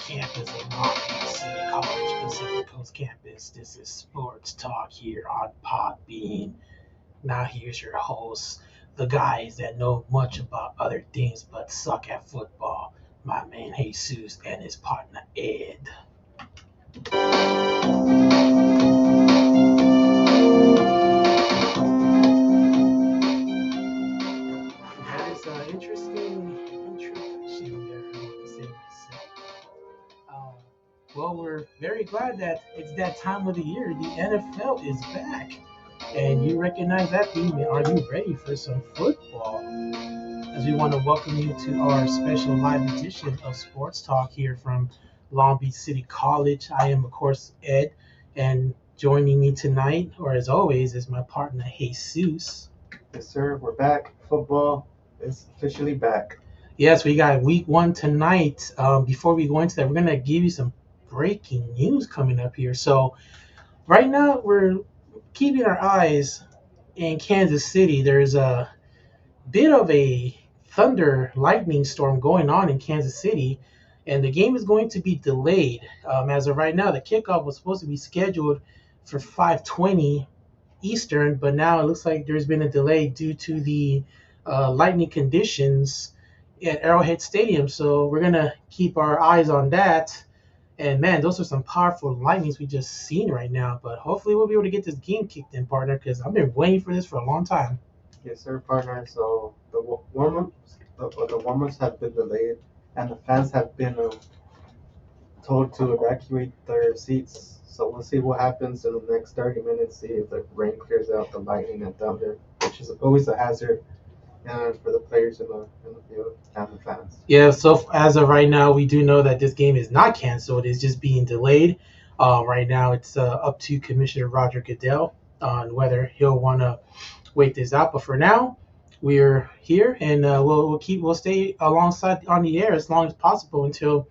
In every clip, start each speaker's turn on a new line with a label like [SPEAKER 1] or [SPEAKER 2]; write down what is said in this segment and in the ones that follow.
[SPEAKER 1] campus of Long Beach City College Pacific Coast Campus. This is Sports Talk here on Podbean. Now here's your host, the guys that know much about other things but suck at football. My man Jesus and his partner Ed. That is an interesting introduction there, I want to say myself. Well, we're very glad that it's that time of the year. The NFL is back. And you recognize that theme. Are you ready for some football? As we want to welcome you to our special live edition of Sports Talk here from Long Beach City College. I am, of course, Ed. And joining me tonight, or as always, is my partner, Jesus.
[SPEAKER 2] Yes, sir. We're back. Football is officially back.
[SPEAKER 1] Yes, we got week one tonight. Before we go into that, we're going to give you some breaking news coming up here. So right now, we're keeping our eyes in Kansas City. There's a bit of a thunder lightning storm going on in Kansas City, and the game is going to be delayed. As of right now, the kickoff was supposed to be scheduled for 5:20 Eastern, but now it looks like there's been a delay due to the lightning conditions at Arrowhead Stadium. So we're gonna keep our eyes on that. And man, those are some powerful lightnings we just seen right now. But hopefully we'll be able to get this game kicked in, partner, because I've been waiting for this for a long time.
[SPEAKER 2] Yes, sir, partner. So the warm-ups have been delayed, and the fans have been told to evacuate their seats. So we'll see what happens in the next 30 minutes. See if the rain clears out the lightning and thunder, which is always a hazard. And for the players in the field and the fans.
[SPEAKER 1] Yeah, so as of right now, we do know that this game is not canceled. It's just being delayed. Right now, it's up to Commissioner Roger Goodell on whether he'll want to wait this out. But for now, we're here, and we'll stay alongside on the air as long as possible until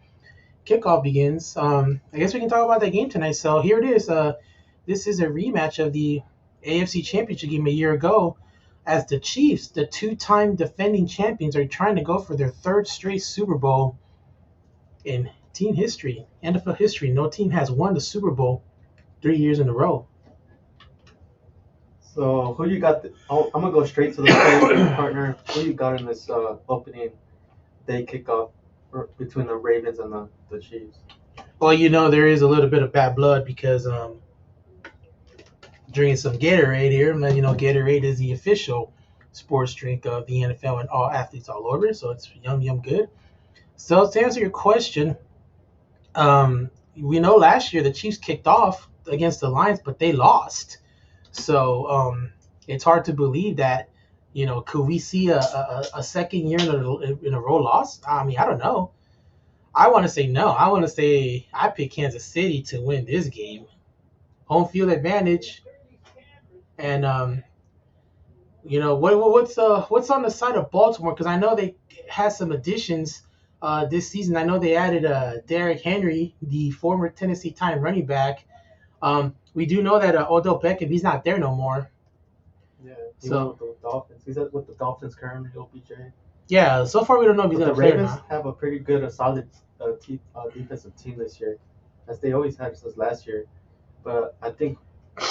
[SPEAKER 1] kickoff begins. I guess we can talk about that game tonight. So here it is. This is a rematch of the AFC Championship game a year ago, as the Chiefs, the two-time defending champions, are trying to go for their third straight Super Bowl in team history, NFL history. No team has won the Super Bowl 3 years in a row.
[SPEAKER 2] So who you got? I'm gonna go straight to the play, partner. Who you got in this opening day kickoff between the Ravens and the Chiefs?
[SPEAKER 1] Well, there is a little bit of bad blood because drinking some Gatorade here. Gatorade is the official sports drink of the NFL and all athletes all over. So it's yum good. So to answer your question, we know last year the Chiefs kicked off against the Lions, but they lost. So it's hard to believe that, could we see a second year in a row loss? I mean, I don't know. I want to say no. I want to say I pick Kansas City to win this game. Home field advantage. And what's on the side of Baltimore? Because I know they had some additions this season. I know they added Derrick Henry, the former Tennessee Titans running back. We do know that Odell Beckham, he's not there no more.
[SPEAKER 2] Yeah, he went with the Dolphins. He's with the Dolphins currently, OBJ.
[SPEAKER 1] Yeah, so far we don't know if he's going to play or not.
[SPEAKER 2] The Ravens have a pretty good, solid defensive team this year, as they always had since last year. But I think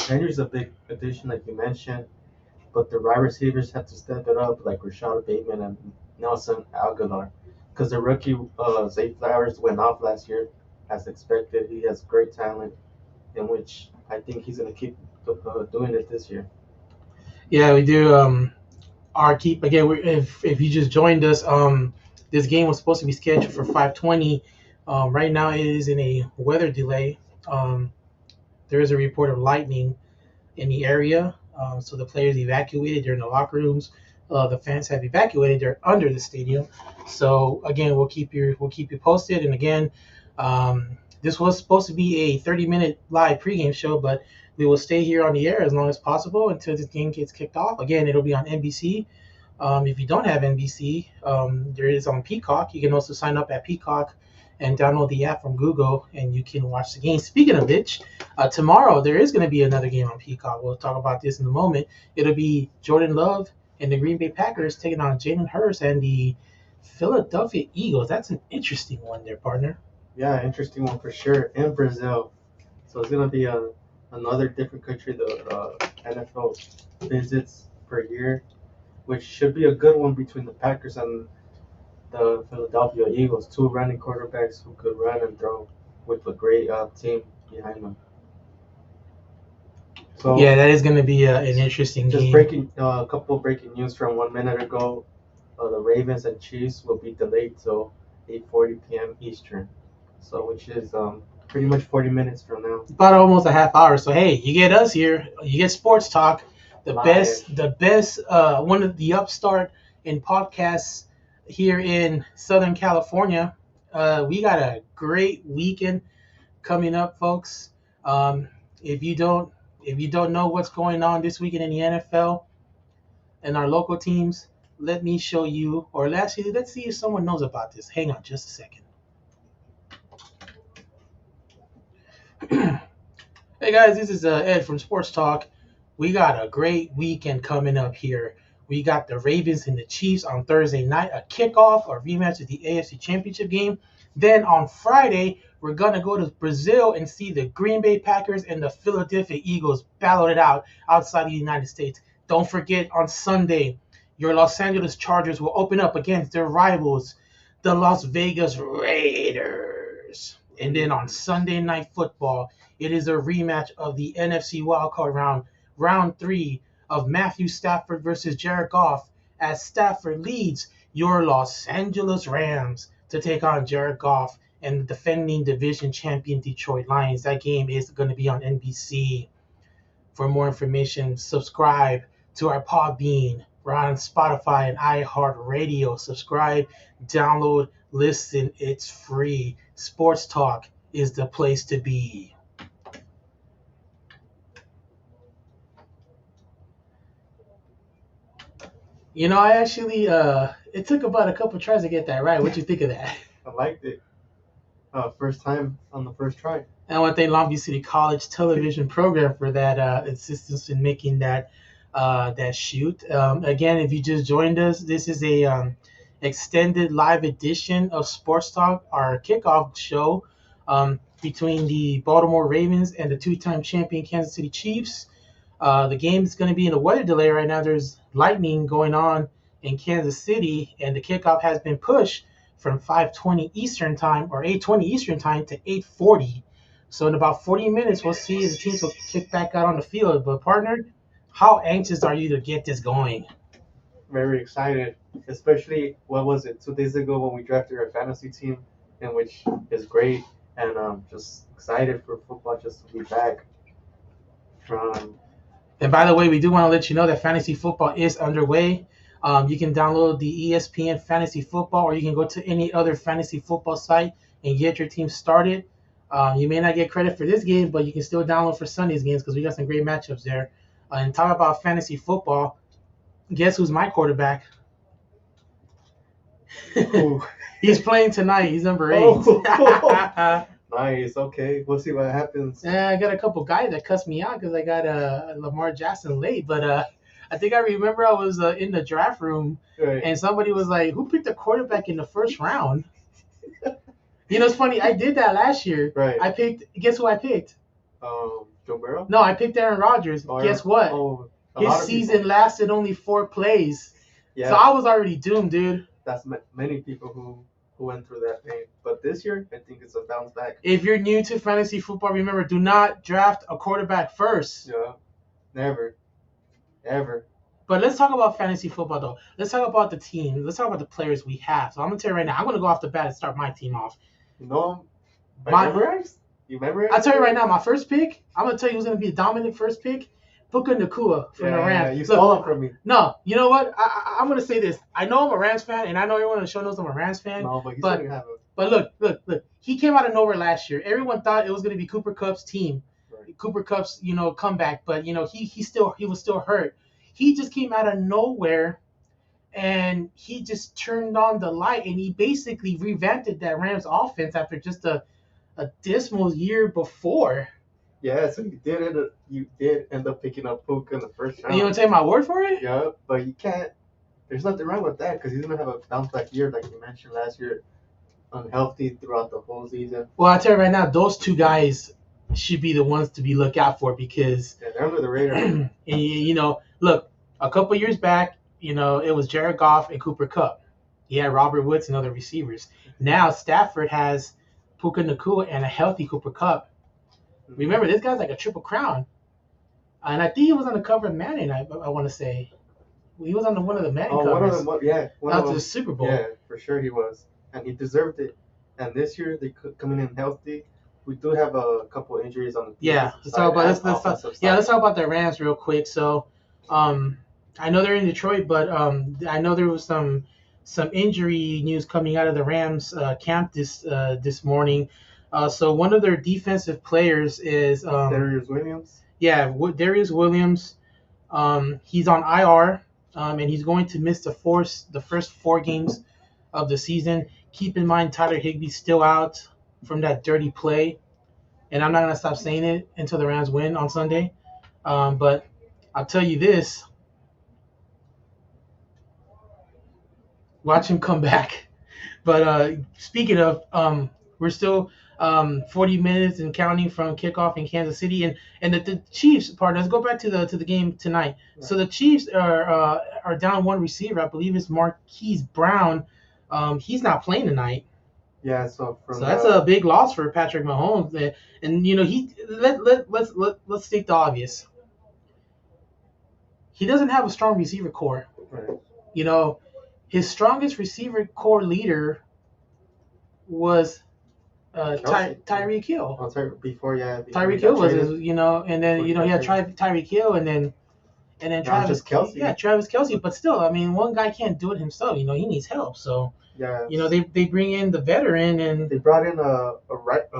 [SPEAKER 2] Henry's a big addition, like you mentioned, but the wide receivers have to step it up, like Rashad Bateman and Nelson Aguilar, because the rookie Zay Flowers went off last year, as expected. He has great talent, in which I think he's going to keep doing it this year.
[SPEAKER 1] Yeah, we do. If you just joined us, this game was supposed to be scheduled for 5:20. Right now, it is in a weather delay. There is a report of lightning in the area, so the players evacuated. They're in the locker rooms. The fans have evacuated. They're under the stadium. So again, we'll keep you posted. And again, this was supposed to be a 30-minute live pregame show, but we will stay here on the air as long as possible until this game gets kicked off. Again, it'll be on NBC. If you don't have NBC, there is on Peacock. You can also sign up at Peacock and download the app from Google, and you can watch the game. Speaking of which, tomorrow there is going to be another game on Peacock. We'll talk about this in a moment. It'll be Jordan Love and the Green Bay Packers taking on Jalen Hurts and the Philadelphia Eagles. That's an interesting one there, partner.
[SPEAKER 2] Yeah, interesting one for sure. In Brazil, so it's gonna be another different country the NFL visits per year, which should be a good one between the Packers and the Philadelphia Eagles, two running quarterbacks who could run and throw with a great team behind them.
[SPEAKER 1] Yeah,
[SPEAKER 2] So
[SPEAKER 1] that is going to be an interesting
[SPEAKER 2] just
[SPEAKER 1] game.
[SPEAKER 2] breaking a couple of breaking news from 1 minute ago. The Ravens and Chiefs will be delayed till 8:40 p.m. Eastern, so which is pretty much 40 minutes from now.
[SPEAKER 1] About almost a half hour. So hey, you get us here. You get sports talk, the
[SPEAKER 2] Live.
[SPEAKER 1] best, one of the upstart in podcasts here in Southern California. We got a great weekend coming up, folks. Um, if you don't know what's going on this weekend in the NFL and our local teams, let me show you. Or let's see if someone knows about this. Hang on, just a second. Hey guys, this is Ed from Sports Talk. We got a great weekend coming up here. We got the Ravens and the Chiefs on Thursday night, a kickoff or rematch of the AFC Championship game. Then on Friday, we're gonna go to Brazil and see the Green Bay Packers and the Philadelphia Eagles battle it out outside the United States. Don't forget on Sunday, your Los Angeles Chargers will open up against their rivals, the Las Vegas Raiders. And then on Sunday Night Football, it is a rematch of the NFC wildcard round, round 3 of Matthew Stafford versus Jared Goff, as Stafford leads your Los Angeles Rams to take on Jared Goff and the defending division champion Detroit Lions. That game is going to be on NBC. For more information, subscribe to our Podbean. We're on Spotify and iHeartRadio. Subscribe, download, listen. It's free. Sports Talk is the place to be. I actually, it took about a couple tries to get that right. What you think of that?
[SPEAKER 2] I liked it. First time on the first try.
[SPEAKER 1] And I want to thank Longview City College television program for that assistance in making that shoot. Again, if you just joined us, this is a extended live edition of Sports Talk, our kickoff show between the Baltimore Ravens and the two-time champion Kansas City Chiefs. The game is going to be in a weather delay right now. There's lightning going on in Kansas City, and the kickoff has been pushed from 5:20 Eastern time or 8:20 Eastern time to 8:40. So in about 40 minutes, we'll see if the teams will kick back out on the field. But partner, how anxious are you to get this going?
[SPEAKER 2] Very excited, especially what was it 2 days ago when we drafted our fantasy team, in which is great, and just excited for football just to be back.
[SPEAKER 1] And by the way, we do want to let you know that fantasy football is underway. You can download the ESPN Fantasy Football, or you can go to any other fantasy football site and get your team started. You may not get credit for this game, but you can still download for Sunday's games because we got some great matchups there. And talk about fantasy football. Guess who's my quarterback? He's playing tonight. He's number 8.
[SPEAKER 2] Nice. Okay, we'll see what happens.
[SPEAKER 1] I got a couple guys that cussed me out because I got Lamar Jackson late, but I think I remember I was in the draft room,
[SPEAKER 2] Right.
[SPEAKER 1] and somebody was like, "Who picked a quarterback in the first round?" It's funny. I did that last year.
[SPEAKER 2] Right.
[SPEAKER 1] I picked. Guess who I picked?
[SPEAKER 2] Joe Burrow.
[SPEAKER 1] No, I picked Aaron Rodgers. Guess what? His season lasted only 4 plays.
[SPEAKER 2] Yeah.
[SPEAKER 1] So I was already doomed, dude.
[SPEAKER 2] That's many people who went through that pain. But this year, I think it's a bounce back.
[SPEAKER 1] If you're new to fantasy football, remember, do not draft a quarterback first.
[SPEAKER 2] Yeah, never, ever.
[SPEAKER 1] But let's talk about fantasy football, though. Let's talk about the team. Let's talk about the players we have. So I'm going to tell you right now, I'm going to go off the bat and start my team off.
[SPEAKER 2] You know memorized? You memorized?
[SPEAKER 1] I'll tell you right now, my first pick, I'm going to tell you who's going to be a dominant first pick. Puka Nacua from the Rams.
[SPEAKER 2] Yeah, you stole him from me.
[SPEAKER 1] No, you know what? I'm going to say this. I know I'm a Rams fan, and I know everyone on the show knows I'm a Rams fan.
[SPEAKER 2] No, but he's going to have a...
[SPEAKER 1] But look. He came out of nowhere last year. Everyone thought it was going to be Cooper Kupp's team. Right. Cooper Kupp's, comeback. But, he was still hurt. He just came out of nowhere, and he just turned on the light, and he basically revamped that Rams offense after just a dismal year before.
[SPEAKER 2] Yeah, so you did end up picking up Puka in the first round.
[SPEAKER 1] And you want to take my word for it?
[SPEAKER 2] Yeah, but you can't. There's nothing wrong with that because he's gonna have a bounce back year like you mentioned last year. unhealthy throughout the whole season.
[SPEAKER 1] Well, I tell you right now, those two guys should be the ones to be looked out for because
[SPEAKER 2] Yeah, they're under the radar.
[SPEAKER 1] and look, a couple years back, it was Jared Goff and Cooper Kupp. He had Robert Woods and other receivers. Now Stafford has Puka Nacua and a healthy Cooper Kupp. Remember, this guy's like a triple crown. And I think he was on the cover of Madden, I want to say. He was on one of the Madden covers.
[SPEAKER 2] One of them.
[SPEAKER 1] The Super Bowl.
[SPEAKER 2] Yeah, for sure he was. And he deserved it. And this year, they coming in healthy. We do have a couple injuries on the
[SPEAKER 1] yeah. Let's talk about the Rams real quick. So, I know they're in Detroit, but I know there was some injury news coming out of the Rams camp this morning. So one of their defensive players is
[SPEAKER 2] Darius Williams.
[SPEAKER 1] Yeah, Darius Williams. He's on IR, and he's going to miss the first 4 games of the season. Keep in mind, Tyler Higbee's still out from that dirty play, and I'm not gonna stop saying it until the Rams win on Sunday. But I'll tell you this: watch him come back. But speaking of, we're still 40 minutes and counting from kickoff in Kansas City, and the Chiefs part. Let's go back to the game tonight. Right. So the Chiefs are down one receiver. I believe it's Marquise Brown. He's not playing tonight.
[SPEAKER 2] Yeah, so
[SPEAKER 1] that's a big loss for Patrick Mahomes. And let's state the obvious. He doesn't have a strong receiver core.
[SPEAKER 2] Right.
[SPEAKER 1] His strongest receiver core leader was Tyreek Hill.
[SPEAKER 2] Tyreek
[SPEAKER 1] Hill was and then he had Tyreek Hill and then Travis
[SPEAKER 2] Kelce.
[SPEAKER 1] Yeah, Travis Kelce. But still, I mean, one guy can't do it himself. He needs help. So they bring in the veteran and
[SPEAKER 2] they brought in a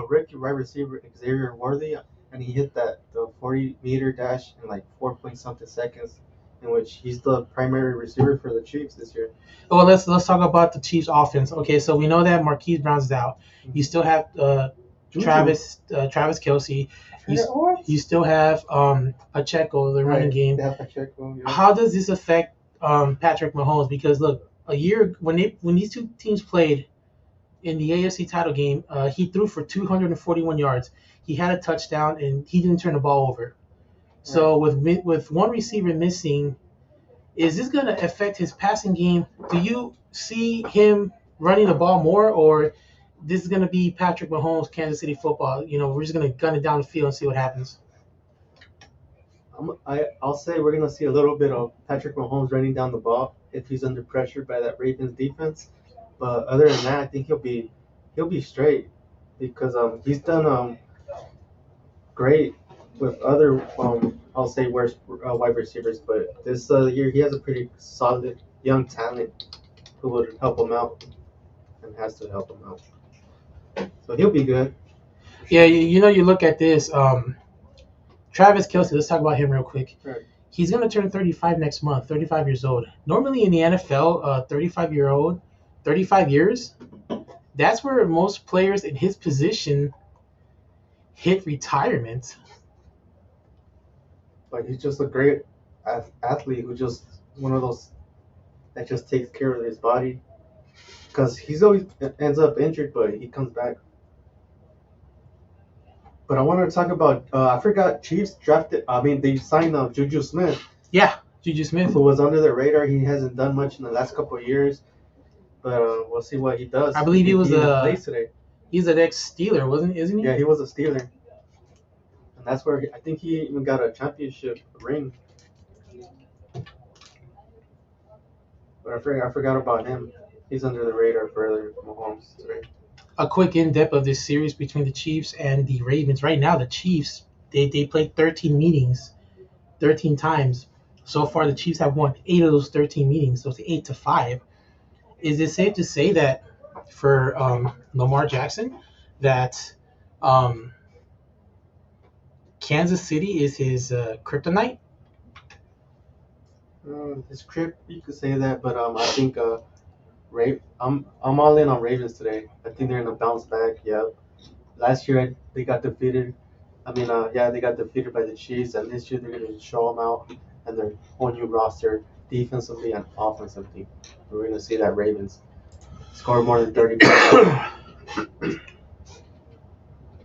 [SPEAKER 2] rookie wide receiver, Xavier Worthy, and he hit the 40-meter dash in like 4-point-something seconds, in which he's the primary receiver for the Chiefs this year.
[SPEAKER 1] Well, let's talk about the Chiefs offense. Okay, so we know that Marquise Brown's out. You still have Travis Kelce. You still have Pacheco, the running game.
[SPEAKER 2] Pacheco, yeah.
[SPEAKER 1] How does this affect Patrick Mahomes? Because look, a year when these two teams played in the AFC title game, he threw for 241 yards. He had a touchdown and he didn't turn the ball over. So with one receiver missing, is this going to affect his passing game? Do you see him running the ball more, or this is going to be Patrick Mahomes, Kansas City football? We're just going to gun it down the field and see what happens.
[SPEAKER 2] I'll say we're going to see a little bit of Patrick Mahomes running down the ball if he's under pressure by that Ravens defense. But other than that, I think he'll be straight because he's done great with other I'll say worse wide receivers, but this year he has a pretty solid young talent who would help him out and has to help him out. So he'll be good.
[SPEAKER 1] Yeah, you look at this. Travis Kelce, let's talk about him real quick.
[SPEAKER 2] Right.
[SPEAKER 1] He's going to turn 35 next month, 35 years old. Normally in the NFL, 35 years, that's where most players in his position hit retirement.
[SPEAKER 2] But he's just a great athlete who just one of those that just takes care of his body. Because he's always ends up injured, but he comes back. But I wanted to talk about, I forgot, Chiefs they signed Juju Smith.
[SPEAKER 1] Yeah, Juju Smith.
[SPEAKER 2] Who was under the radar. He hasn't done much in the last couple of years. But we'll see what he does.
[SPEAKER 1] I believe he was
[SPEAKER 2] place today.
[SPEAKER 1] He's an ex-Steeler, isn't he?
[SPEAKER 2] Yeah, he was a Steeler. And that's where I think he even got a championship ring. But I forgot about him. He's under the radar for Mahomes today.
[SPEAKER 1] A quick in-depth of this series between the Chiefs and the Ravens. Right now, the Chiefs, they played 13 meetings, 13 times. So far, the Chiefs have won 8 of those 13 meetings, so it's 8-5. Is it safe to say that for Lamar Jackson, that Kansas City is his kryptonite?
[SPEAKER 2] You could say that, but I think I'm all in on Ravens today. I think they're gonna bounce back. Yeah, last year they got defeated. They got defeated by the Chiefs, and this year they're gonna show them out and their whole new roster, defensively and offensively. We're gonna see that Ravens score more than 30 points.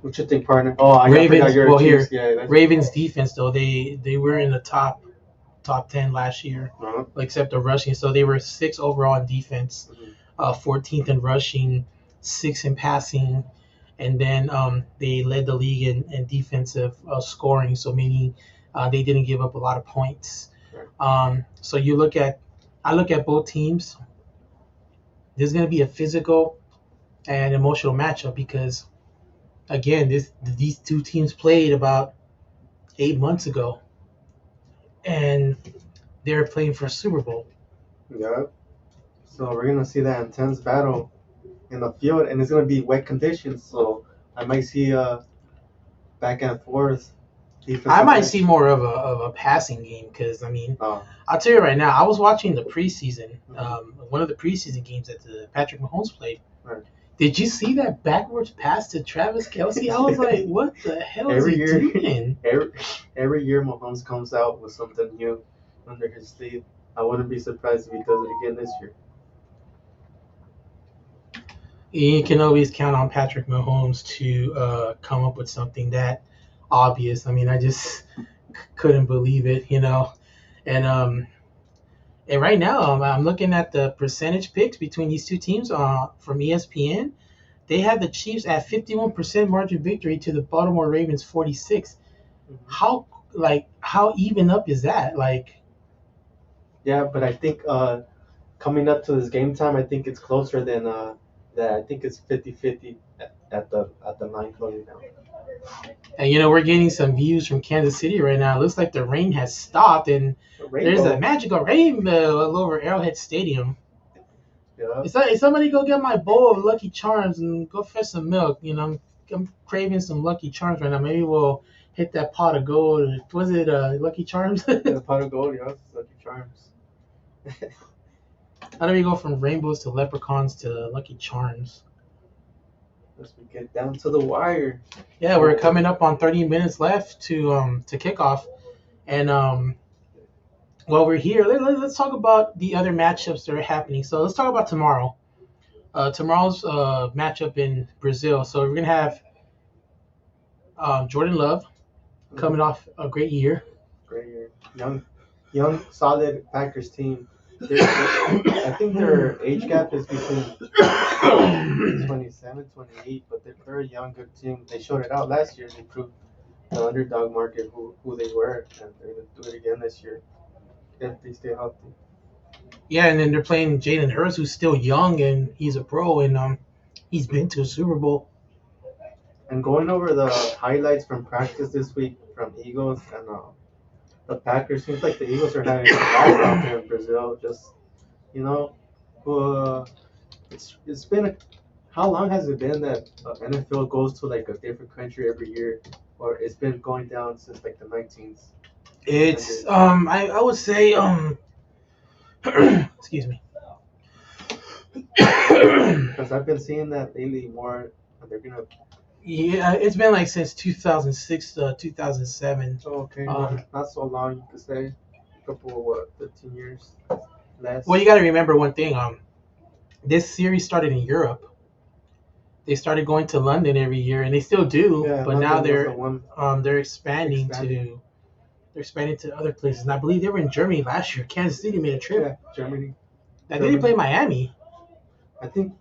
[SPEAKER 2] What you think, partner? Oh, I forgot
[SPEAKER 1] Ravens.
[SPEAKER 2] you're a
[SPEAKER 1] Well,
[SPEAKER 2] Chiefs.
[SPEAKER 1] here,
[SPEAKER 2] Yeah, that's
[SPEAKER 1] Ravens defense though they were in the top 10 last year,
[SPEAKER 2] uh-huh.
[SPEAKER 1] except the rushing. So they were sixth overall in defense,
[SPEAKER 2] Mhm.
[SPEAKER 1] 14th in rushing, sixth in passing, and then they led the league in defensive scoring. So meaning they didn't give up a lot of points.
[SPEAKER 2] Right.
[SPEAKER 1] So I look at both teams. There's going to be a physical and emotional matchup because again, these two teams played about 8 months ago, and they're playing for a Super Bowl.
[SPEAKER 2] Yeah. So we're gonna see that intense battle in the field, and it's gonna be wet conditions. So I might see a back and forth
[SPEAKER 1] I
[SPEAKER 2] defensive
[SPEAKER 1] might see
[SPEAKER 2] edge.
[SPEAKER 1] more of a passing game because I mean,
[SPEAKER 2] Oh,
[SPEAKER 1] I'll tell you right now, I was watching the preseason,
[SPEAKER 2] mhm.
[SPEAKER 1] one of the preseason games that the Patrick Mahomes played.
[SPEAKER 2] Right.
[SPEAKER 1] Did you see that backwards pass to Travis Kelsey? I was like, what the hell is
[SPEAKER 2] every
[SPEAKER 1] he
[SPEAKER 2] year,
[SPEAKER 1] doing?
[SPEAKER 2] every year Mahomes comes out with something new under his sleeve. I wouldn't be surprised if he does it again this year.
[SPEAKER 1] You can always count on Patrick Mahomes to come up with something that obvious. I mean, I just couldn't believe it, and right now, I'm looking at the percentage picks between these two teams from ESPN. They have the Chiefs at 51% margin victory to the Baltimore Ravens 46.
[SPEAKER 2] Mhm.
[SPEAKER 1] How even up is that? Like,
[SPEAKER 2] Yeah, but I think coming up to this game time, I think it's closer than that. I think it's 50-50 at the line closing down.
[SPEAKER 1] and we're getting some views from Kansas City right now. It looks like the rain has stopped, and there's a
[SPEAKER 2] Rainbow.
[SPEAKER 1] magical rainbow all over Arrowhead Stadium.
[SPEAKER 2] Yeah.
[SPEAKER 1] Is somebody go get my bowl of Lucky Charms and go fetch some milk? I'm craving some Lucky Charms right now. Maybe we'll hit that pot of gold. Was it Lucky Charms?
[SPEAKER 2] Yeah, pot of gold, yeah. Lucky Charms.
[SPEAKER 1] How do we go from rainbows to leprechauns to Lucky Charms?
[SPEAKER 2] As we get down to the wire.
[SPEAKER 1] Yeah, we're coming up on 30 minutes left to kickoff, and while we're here, let's talk about the other matchups that are happening. So let's talk about tomorrow. Tomorrow's matchup in Brazil. So we're gonna have Jordan Love
[SPEAKER 2] Mhm.
[SPEAKER 1] coming off a great year.
[SPEAKER 2] Great year. Young, solid Packers team. I think their age gap is between 27, 28, but they're a young, good team. They showed it out last year. They proved the underdog market who they were, and they're going to do it again this year if they stay healthy.
[SPEAKER 1] Yeah, and then they're playing Jalen Hurts, who's still young and he's a pro, and he's been to a Super Bowl.
[SPEAKER 2] And going over the highlights from practice this week from Eagles and the Packers, seems like the Eagles are having a blast out there in Brazil. Just, you know, uh, it's been how long has it been that NFL goes to like a different country every year, or it's been going down since like the 1900s?
[SPEAKER 1] It's I would say excuse me.
[SPEAKER 2] Because I've been seeing that lately more. They're gonna.
[SPEAKER 1] Yeah, it's been like since 2006 to 2007.
[SPEAKER 2] Oh, okay,
[SPEAKER 1] Um,
[SPEAKER 2] not so long. You could say a couple of 15 years
[SPEAKER 1] well,
[SPEAKER 2] less.
[SPEAKER 1] you got to remember one thing. This series started in Europe. They started going to London every year, and they still do.
[SPEAKER 2] Yeah,
[SPEAKER 1] But now
[SPEAKER 2] London was the one
[SPEAKER 1] they're expanding
[SPEAKER 2] expanding.
[SPEAKER 1] to other places. And I believe they were in Germany last year. Kansas City made a trip.
[SPEAKER 2] Yeah, Germany.
[SPEAKER 1] I think they
[SPEAKER 2] Germany.
[SPEAKER 1] played Miami.
[SPEAKER 2] I think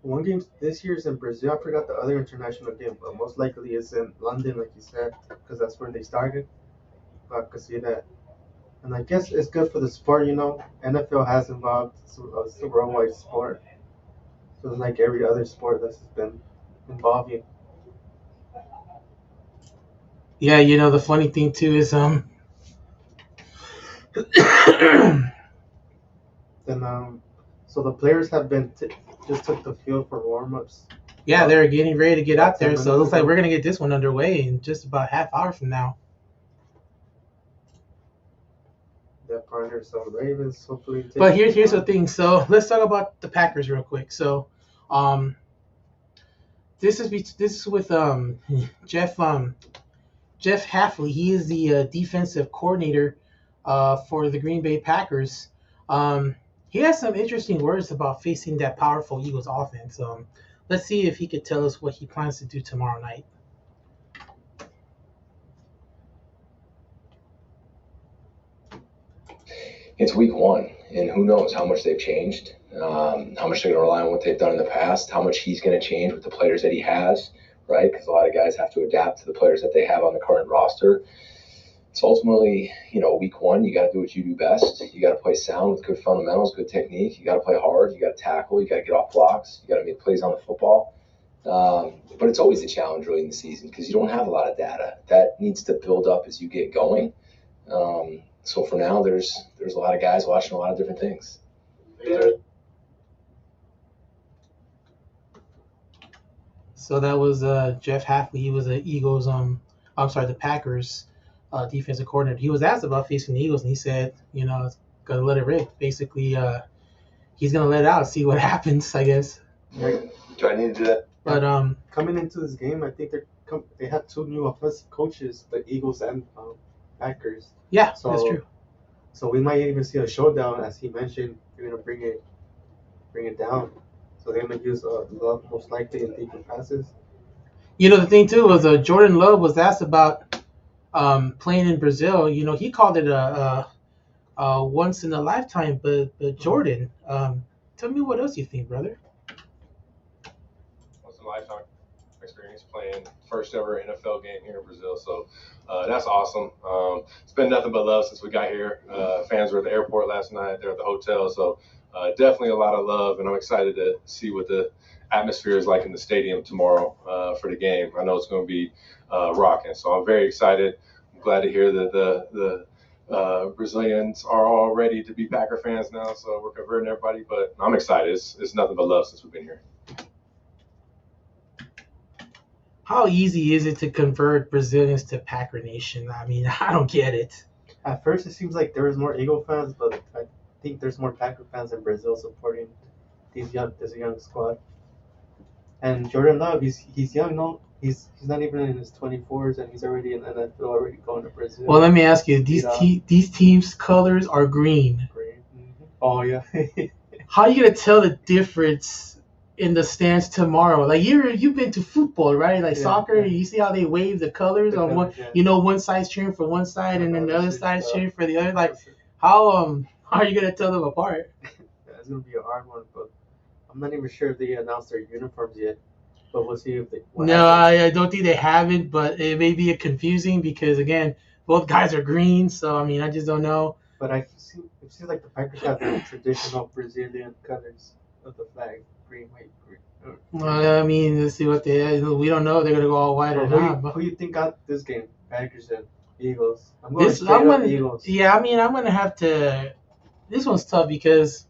[SPEAKER 2] one game this year is in Brazil. I forgot the other international game, but most likely it's in London, like you said, because that's where they started. I could see that. And I guess it's good for the sport, NFL has involved, so it's a worldwide sport. So it's like every other sport that's been involving.
[SPEAKER 1] Yeah, the funny thing too is
[SPEAKER 2] Then, so the players have been just took the field for warm ups.
[SPEAKER 1] yeah, they're getting ready to get out there.
[SPEAKER 2] 10
[SPEAKER 1] So it
[SPEAKER 2] minutes
[SPEAKER 1] looks like
[SPEAKER 2] ago.
[SPEAKER 1] we're gonna get this one underway in just about half hour from now.
[SPEAKER 2] That partner, so Ravens hopefully
[SPEAKER 1] But
[SPEAKER 2] take
[SPEAKER 1] here's the
[SPEAKER 2] tomorrow.
[SPEAKER 1] thing. So let's talk about the Packers real quick. So, um, this is with Jeff Jeff Halfley. He is the defensive coordinator for the Green Bay Packers. He has some interesting words about facing that powerful Eagles offense. Let's see if he could tell us what he plans to do tomorrow night.
[SPEAKER 3] It's week one, and who knows how much they've changed, how much they're going to rely on what they've done in the past, how much he's going to change with the players that he has, right? Because a lot of guys have to adapt to the players that they have on the current roster. So ultimately, week one, you got to do what you do best. You got to play sound with good fundamentals, good technique. You got to play hard. You got to tackle. You got to get off blocks. You got to make plays on the football. But it's always a challenge early in the season because you don't have a lot of data. That needs to build up as you get going. So for now, there's a lot of guys watching a lot of different things.
[SPEAKER 1] So that was Jeff Hafley. He was the Packers defensive coordinator. He was asked about facing the Eagles, and he said, gotta let it rip. Basically, he's gonna let it out, see what happens, I guess.
[SPEAKER 3] Do I need to do that?
[SPEAKER 1] But
[SPEAKER 2] coming into this game, I think they have two new offensive coaches, the Eagles and Packers.
[SPEAKER 1] Yeah, that's true.
[SPEAKER 2] So we might even see a showdown, as he mentioned. They're gonna bring it down. So they're gonna use Love most likely in deeper passes.
[SPEAKER 1] The thing too was Jordan Love was asked about playing in Brazil. He called it a once in a lifetime. But Jordan, tell me what else you think, brother.
[SPEAKER 4] Once in a lifetime experience playing first ever NFL game here in Brazil. So that's awesome. It's been nothing but love since we got here. Fans were at the airport last night. They're at the hotel. So definitely a lot of love, and I'm excited to see what the atmosphere is like in the stadium tomorrow for the game. I know it's going to be rocking. So I'm very excited. I'm glad to hear that the Brazilians are all ready to be Packer fans now. So we're converting everybody, but I'm excited. It's nothing but love since we've been here.
[SPEAKER 1] How easy is it to convert Brazilians to Packer Nation? I mean, I don't get it.
[SPEAKER 2] At first, it seems like there was more Eagle fans, but I think there's more Packer fans in Brazil supporting this young squad. And Jordan Love, he's young, no? He's not even in his 24s, and he's already in NFL, already going to Brazil.
[SPEAKER 1] Well, let me ask you: these teams' colors are green.
[SPEAKER 2] Mm-hmm. Oh yeah.
[SPEAKER 1] How are you gonna tell the difference in the stands tomorrow? Like you've been to football, right? Like soccer, you see how they wave the colors on one. One side's cheering for one side, and then the other side's cheering for the other. Like how are you gonna tell them apart?
[SPEAKER 2] That's gonna be a hard one, but I'm not even sure if they announced their uniforms yet. But we'll see if they.
[SPEAKER 1] No, I don't think they haven't, but it may be confusing because again, both guys are green, so I mean, I just don't know.
[SPEAKER 2] But it seems like the Packers have the traditional Brazilian colors of the flag: green, white, green.
[SPEAKER 1] Well, I mean, let's see what we don't know if they're gonna go all white or not.
[SPEAKER 2] Who you think got this game? Packers and Eagles. I'm going Eagles.
[SPEAKER 1] Yeah, I mean, I'm gonna have to. This one's tough because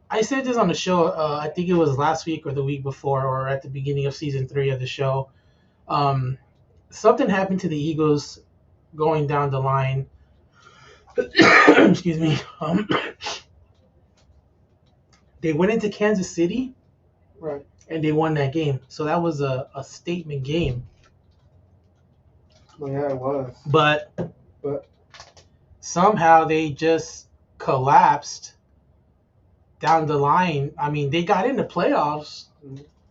[SPEAKER 1] I said this on the show. I think it was last week or the week before, or at the beginning of season 3 of the show. Something happened to the Eagles going down the line. Excuse me. They went into Kansas City,
[SPEAKER 2] right,
[SPEAKER 1] and they won that game. So that was a statement game.
[SPEAKER 2] Well, yeah, it was.
[SPEAKER 1] But somehow they just collapsed down the line. I mean, they got in the playoffs,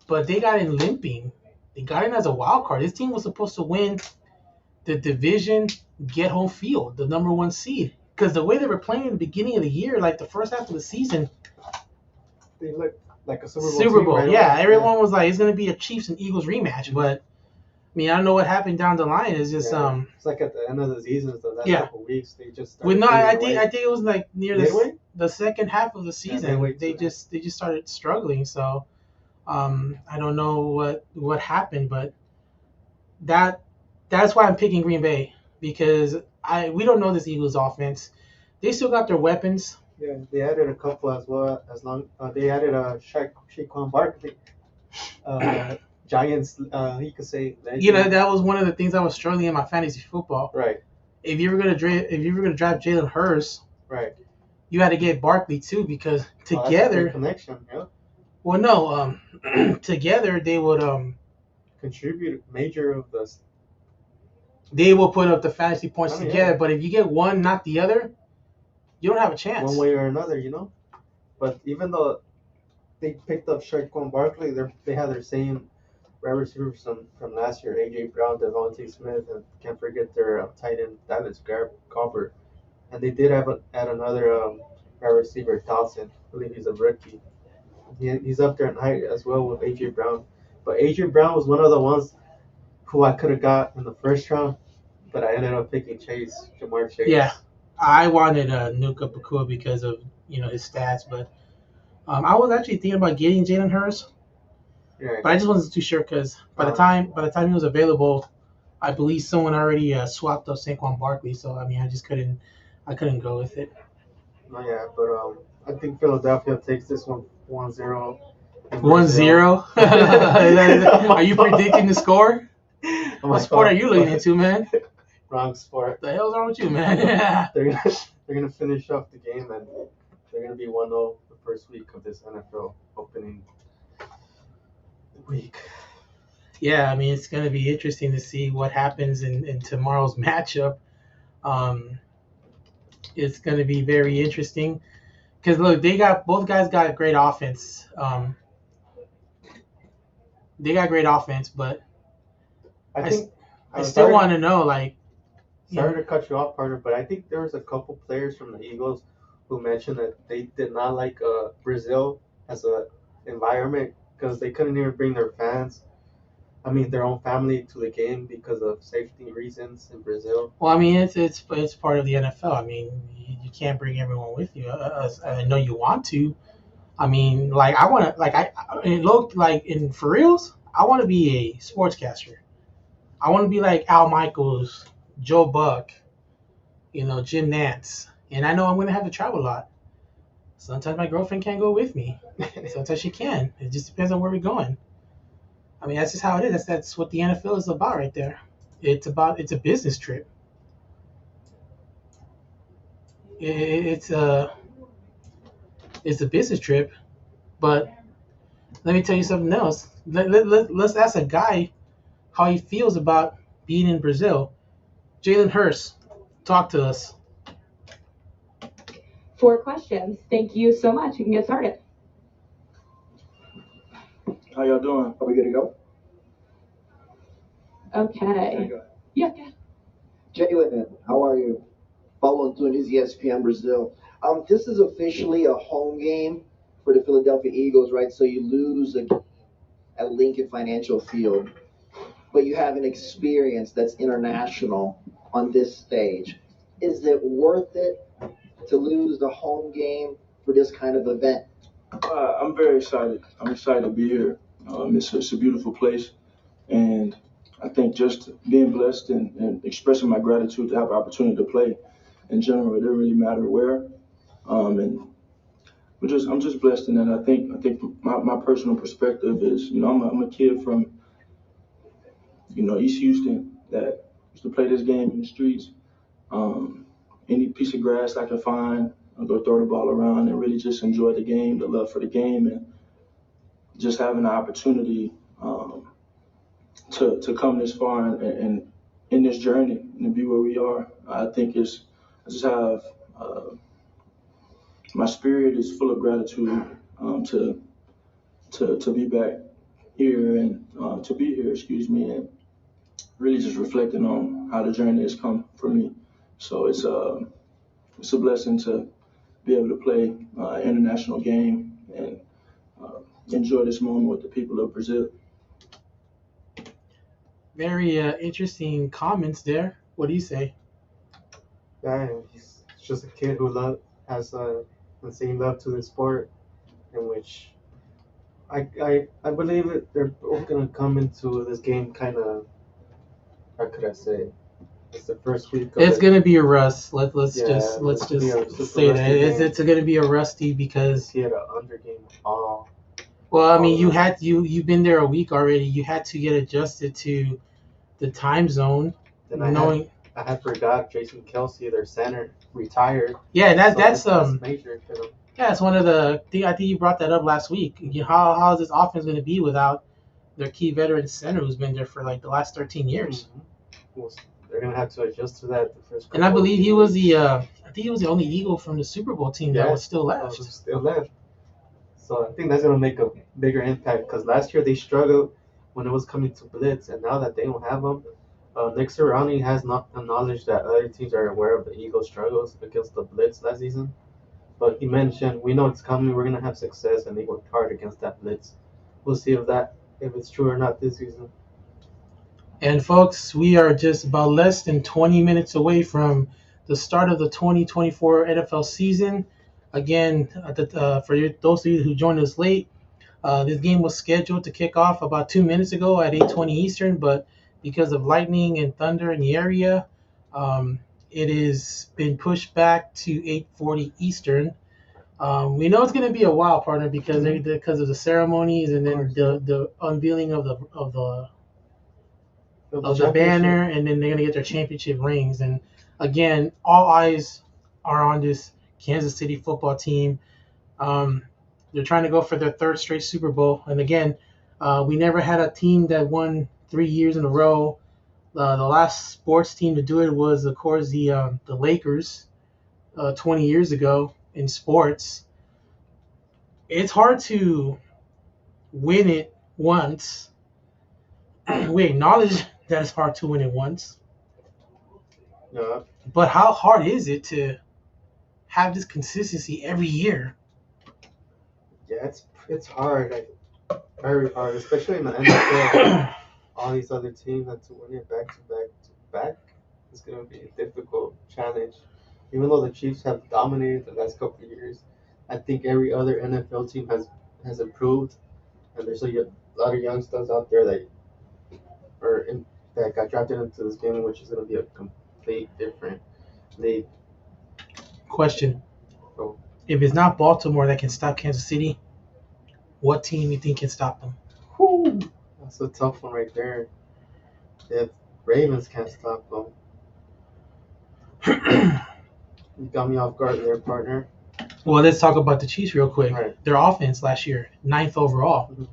[SPEAKER 1] but they got in limping. They got in as a wild card. This team was supposed to win the division, get home field, the number 1 seed. Because the way they were playing in the beginning of the year, like the first half of the season,
[SPEAKER 2] they looked like a
[SPEAKER 1] Super Bowl. Right, yeah, everyone was like, it's going to be a Chiefs and Eagles rematch. But I mean, I don't know what happened down the line. It's just
[SPEAKER 2] it's like at the end of the season, the last couple weeks, they just
[SPEAKER 1] started. I think it was like near the second half of the season. They just started struggling. So I don't know what happened, but that's why I'm picking Green Bay, because we don't know this Eagles offense. They still got their weapons.
[SPEAKER 2] Yeah, they added a couple as well. They added Saquon Barkley. Giants, you could say. Legend.
[SPEAKER 1] That was one of the things I was struggling in my fantasy football.
[SPEAKER 2] Right.
[SPEAKER 1] If you were gonna draft Jalen Hurts,
[SPEAKER 2] right,
[SPEAKER 1] you had to get Barkley too, because together.
[SPEAKER 2] That's a good connection. Yeah.
[SPEAKER 1] Well, no. Together they would
[SPEAKER 2] contribute major of this.
[SPEAKER 1] They will put up the fantasy points together, yeah. But if you get one, not the other, you don't have a chance.
[SPEAKER 2] One way or another, But even though they picked up Shaquan Barkley. They have their same wide receivers from last year: AJ Brown, Devontae Smith, and can't forget their tight end Dallas Gobbert. And they did add another wide receiver, Dawson. I believe he's a rookie. He's up there in height as well with AJ Brown. But AJ Brown was one of the ones who I could have got in the first round, but I ended up picking Jamar Chase.
[SPEAKER 1] Yeah, I wanted Nuka Pakua because of his stats, but I was actually thinking about getting Jalen Hurts,
[SPEAKER 2] Yeah.
[SPEAKER 1] but I just wasn't too sure because by the time he was available, I believe someone already swapped up Saquon Barkley. So I mean, I just couldn't go with it.
[SPEAKER 2] No, yeah, but I think Philadelphia takes this one 1-0.
[SPEAKER 1] 1-0. Are you predicting the score? What sport are you looking into, man?
[SPEAKER 2] Wrong sport.
[SPEAKER 1] The hell's wrong with you, man?
[SPEAKER 2] They're gonna finish off the game and they're gonna be 1-0 the first week of this NFL opening week.
[SPEAKER 1] Yeah, I mean it's gonna be interesting to see what happens in tomorrow's matchup. It's gonna be very interesting because look, both guys got great offense. They got great offense, but I still want to know, like.
[SPEAKER 2] Sorry to cut you off, partner, but I think there was a couple players from the Eagles who mentioned that they did not like Brazil as a environment because they couldn't even bring their their own family to the game because of safety reasons in Brazil.
[SPEAKER 1] Well, I mean, it's part of the NFL. I mean, you can't bring everyone with you. I know you want to. I mean, like I want to, like it looked like for reals. I want to be a sportscaster. I want to be like Al Michaels, Joe Buck, Jim Nantz. And I know I'm going to have to travel a lot. Sometimes my girlfriend can't go with me. Sometimes she can. It just depends on where we're going. I mean, that's just how it is. That's what the NFL is about right there. It's a business trip. It's a business trip. But let me tell you something else. Let's ask a guy how he feels about being in Brazil. Jalen Hurts, talk to us.
[SPEAKER 5] 4 questions. Thank you so much. You can get started.
[SPEAKER 6] How y'all doing? Are we good to go?
[SPEAKER 5] Okay. Yeah.
[SPEAKER 7] Jalen, how are you? Paulo Antunes, ESPN Brazil. This is officially a home game for the Philadelphia Eagles, right? So you lose at Lincoln Financial Field, but you have an experience that's international on this stage. Is it worth it to lose the home game for this kind of event?
[SPEAKER 6] I'm very excited. I'm excited to be here. It's a beautiful place, and I think just being blessed and expressing my gratitude to have the opportunity to play in general, it doesn't really matter where. And I'm just blessed in that. I think my personal perspective is, I'm a kid from, East Houston that used to play this game in the streets. Any piece of grass I can find, I'll go throw the ball around and really just enjoy the game, the love for the game, and just having the opportunity to come this far and in this journey and to be where we are. I just have my spirit is full of gratitude to be back here and to be here, and really just reflecting on how the journey has come for me. So it's a blessing to be able to play an international game and enjoy this moment with the people of Brazil.
[SPEAKER 1] Very interesting comments there. What do you say?
[SPEAKER 2] Yeah, he's just a kid who has insane love to the sport, in which I believe that they're both gonna come into this game kind of. How could I say? It's the first week.
[SPEAKER 1] It's gonna be a rust. Let's
[SPEAKER 2] Yeah,
[SPEAKER 1] just
[SPEAKER 2] it's gonna be a
[SPEAKER 1] say that
[SPEAKER 2] rusty game.
[SPEAKER 1] it's gonna be a rusty because.
[SPEAKER 2] He had an under game all.
[SPEAKER 1] Well, I mean, you've been there a week already. You had to get adjusted to the time zone.
[SPEAKER 2] Then
[SPEAKER 1] knowing.
[SPEAKER 2] I had forgot Jason Kelsey, their center, retired.
[SPEAKER 1] Yeah, that's
[SPEAKER 2] that's major for them.
[SPEAKER 1] Yeah, it's one of the. I think you brought that up last week. How is this offense going to be without their key veteran center who's been there for like the last 13 years?
[SPEAKER 2] Mm-hmm. Well, they're gonna have to adjust to that the first.
[SPEAKER 1] And I believe he was the. I think he was the only Eagle from the Super Bowl team that was still left.
[SPEAKER 2] Still left. So I think that's gonna make a bigger impact because last year they struggled when it was coming to blitz, and now that they don't have them, Nick Sirianni has not acknowledged that other teams are aware of the Eagles' struggles against the blitz last season. But he mentioned we know it's coming, we're gonna have success, and they worked hard against that blitz. We'll see if it's true or not this season.
[SPEAKER 1] And folks, we are just about less than 20 minutes away from the start of the 2024 NFL season. Again, those of you who joined us late, this game was scheduled to kick off about 2 minutes ago at 8:20 Eastern, but because of lightning and thunder in the area, it has been pushed back to 8:40 Eastern. We know it's going to be a while, partner, because of the ceremonies and then the unveiling of the banner, and then they're going to get their championship rings. And again, all eyes are on this Kansas City football team. They're trying to go for their third straight Super Bowl. And again, we never had a team that won 3 years in a row. The last sports team to do it was, of course, the Lakers 20 years ago in sports. It's hard to win it once. We acknowledge that it's hard to win it once.
[SPEAKER 2] Yeah,
[SPEAKER 1] But how hard is it to have this consistency every year?
[SPEAKER 2] yeah, it's hard, like, very hard, especially in the NFL. All these other teams have to win it back to back to back. It's gonna be a difficult challenge. Even though the Chiefs have dominated the last couple of years, I think every other NFL team has improved, and there's a lot of youngsters out there that got drafted into this game, which is gonna be a complete different league.
[SPEAKER 1] Question.
[SPEAKER 2] So
[SPEAKER 1] If it's not Baltimore that can stop Kansas City, what team you think can stop them?
[SPEAKER 2] whew, that's a tough one right there. If Ravens can't stop them, you got me off guard there, partner.
[SPEAKER 1] Well, let's talk about the Chiefs real quick.
[SPEAKER 2] Right.
[SPEAKER 1] Their offense last year, 9th overall.
[SPEAKER 2] Mhm.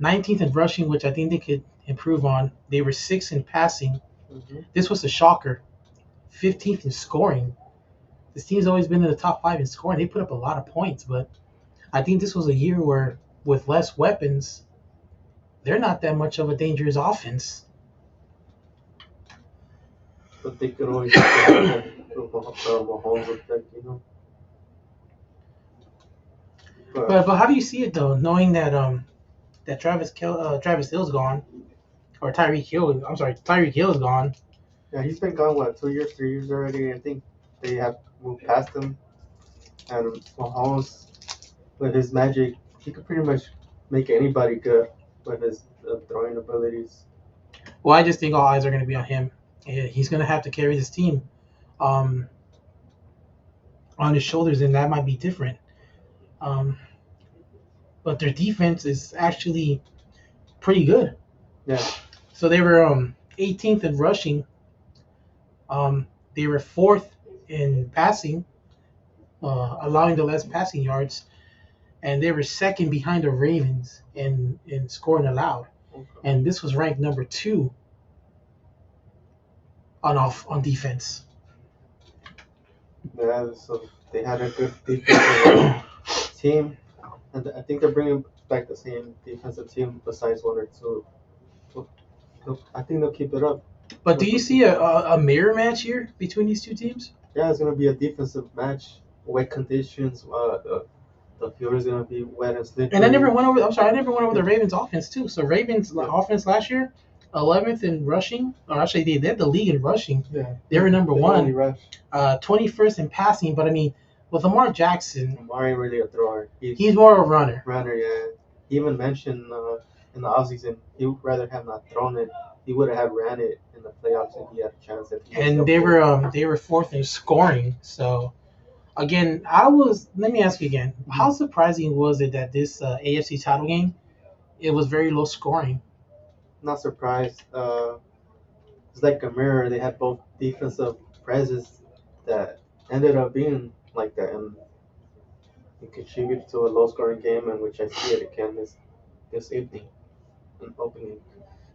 [SPEAKER 1] 19th in rushing, which I think they could improve on. They were 6th in passing.
[SPEAKER 2] Mm-hmm.
[SPEAKER 1] This was a shocker. 15th in scoring. This team's always been in the top 5 in scoring. They put up a lot of points, but I think this was a year where, with less weapons, they're not that much of a dangerous offense.
[SPEAKER 2] But they could always get Mahomes effect, you know.
[SPEAKER 1] But how do you see it though, knowing that that Travis Hill's gone, or Tyreek Hill? I'm sorry, Tyreek Hill is gone.
[SPEAKER 2] Yeah, he's been gone, what, 2 years, 3 years already? I think they have moved past him. And Mahomes, with his magic, he could pretty much make anybody good with his throwing abilities.
[SPEAKER 1] Well, I just think all eyes are going to be on him. He's going to have to carry this team on his shoulders, and that might be different. But their defense is actually pretty good.
[SPEAKER 2] Yeah.
[SPEAKER 1] So they were 18th in rushing. They were 4th in passing, allowing the less passing yards, and they were 2nd behind the Ravens in scoring allowed.
[SPEAKER 2] Okay.
[SPEAKER 1] And this was ranked number 2 on defense.
[SPEAKER 2] Yeah, so they had a good defensive team, and I think they're bringing back the same defensive team besides one or two. So I think they'll keep it up.
[SPEAKER 1] But do you see a mirror match here between these two teams?
[SPEAKER 2] Yeah, it's gonna be a defensive match. Wet conditions. The field is gonna be wet and slippery.
[SPEAKER 1] And I never went over the Ravens offense too. So Ravens offense last year, 11th in rushing, or actually they led the league in rushing.
[SPEAKER 2] Yeah.
[SPEAKER 1] They were number
[SPEAKER 2] They
[SPEAKER 1] 1.
[SPEAKER 2] only rush.
[SPEAKER 1] 21st in passing. But I mean, with Lamar Jackson,
[SPEAKER 2] Lamar ain't really a thrower.
[SPEAKER 1] he's more of a runner.
[SPEAKER 2] Runner, yeah. He even mentioned in the offseason he would rather have not thrown it. He would have ran it in the playoffs if he had a chance.
[SPEAKER 1] And they were 4th in scoring. So again, let me ask you again, how surprising was it that this AFC title game, it was very low scoring?
[SPEAKER 2] Not surprised. It's like a mirror. They had both defensive presence that ended up being like that, and it contributed to a low-scoring game, in which I see it again this evening, an opening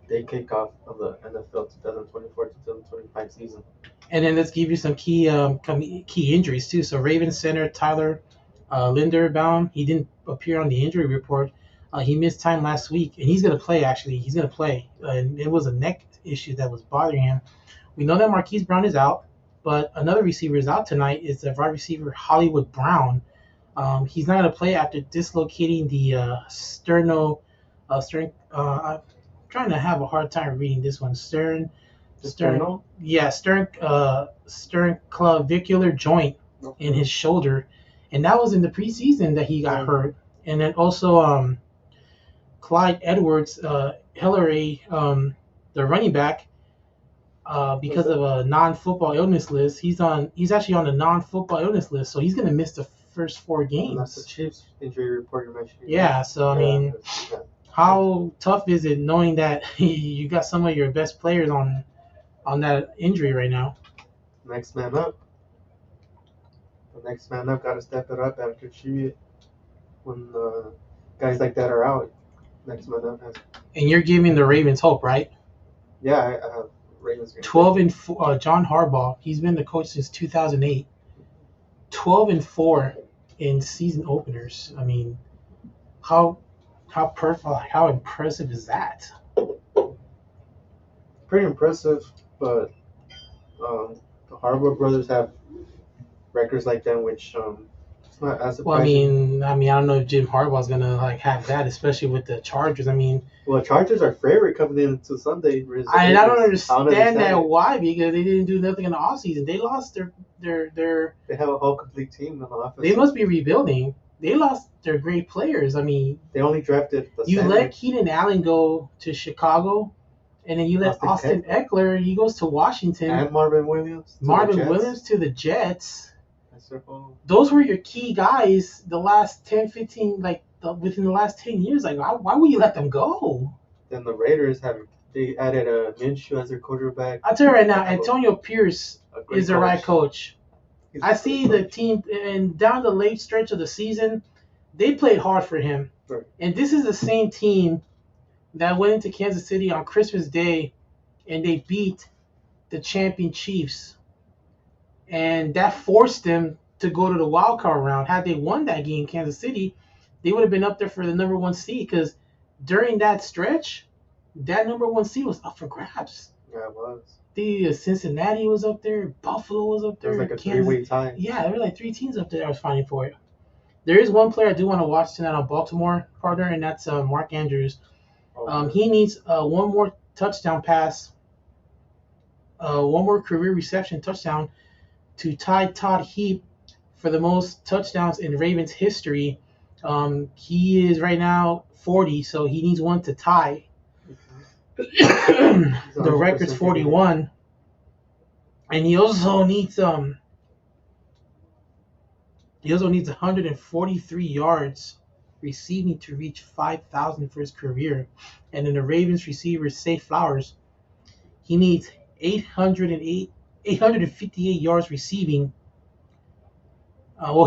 [SPEAKER 2] day kickoff of the NFL 2024-2025 season.
[SPEAKER 1] And then let's give you some key injuries too. So Ravens center Tyler Linderbaum. He didn't appear on the injury report. He missed time last week, and he's going to play, actually. He's going to play. And it was a neck issue that was bothering him. We know that Marquise Brown is out, but another receiver is out tonight. It's the wide receiver Hollywood Brown. He's not going to play after dislocating the I'm trying to have a hard time reading this one. Sternocleidomastoid joint in his shoulder, and that was in the preseason that he got hurt. And then also Clyde Edwards Hillary, the running back, because of a non-football illness list. He's actually on the non-football illness list, so he's going to miss the first 4 games.
[SPEAKER 2] And that's the Chiefs injury report you mentioned.
[SPEAKER 1] Yeah, so I mean, how tough is it knowing that you got some of your best players on that injury right now?
[SPEAKER 2] Next man up. The next man up got to step it up after contribute when guys like that are out. Next man up has.
[SPEAKER 1] And you're giving the Ravens hope, right?
[SPEAKER 2] Yeah, I have Ravens.
[SPEAKER 1] 12-4. John Harbaugh. He's been the coach since 2008. 12-4 in season openers. I mean, how impressive is that?
[SPEAKER 2] Pretty impressive, but the Harbaugh brothers have records like that, which it's not as surprising.
[SPEAKER 1] Well, I mean, I don't know if Jim Harbaugh's gonna have that, especially with the Chargers. I mean,
[SPEAKER 2] well, Chargers are favorite coming into Sunday.
[SPEAKER 1] I don't understand that. Why? Because they didn't do nothing in the offseason. They lost their.
[SPEAKER 2] They have a whole complete team on the offense.
[SPEAKER 1] They must be rebuilding. They lost their great players. I mean,
[SPEAKER 2] they only drafted.
[SPEAKER 1] You let Keenan Allen go to Chicago, and then you let Austin Eckler. He goes to Washington.
[SPEAKER 2] And Marvin Williams
[SPEAKER 1] to the Jets. Those were your key guys the last 10, 15, within the last 10 years. Like, why would you let them go?
[SPEAKER 2] Then the Raiders they added a Minshew as their quarterback.
[SPEAKER 1] I'll tell you right now, Antonio Pierce is the right coach. I see the team, and down the late stretch of the season, they played hard for him.
[SPEAKER 2] Right.
[SPEAKER 1] And this is the same team that went into Kansas City on Christmas Day, and they beat the champion Chiefs. And that forced them to go to the wild card round. Had they won that game, Kansas City, they would have been up there for the number 1 seed, because during that stretch, that number 1 seed was up for grabs.
[SPEAKER 2] Yeah, it was.
[SPEAKER 1] Cincinnati was up there. Buffalo was up there.
[SPEAKER 2] It was like a 3-way tie.
[SPEAKER 1] Yeah, there were like 3 teams up there that was fighting for it. There is one player I do want to watch tonight on Baltimore, partner, and that's Mark Andrews. He needs one more touchdown pass, one more career reception touchdown to tie Todd Heap for the most touchdowns in Ravens history. He is right now 40, so he needs one to tie. The record's 41, and he also needs 143 yards receiving to reach 5,000 for his career. And then the Ravens receiver Say Flowers, he needs 858 yards receiving.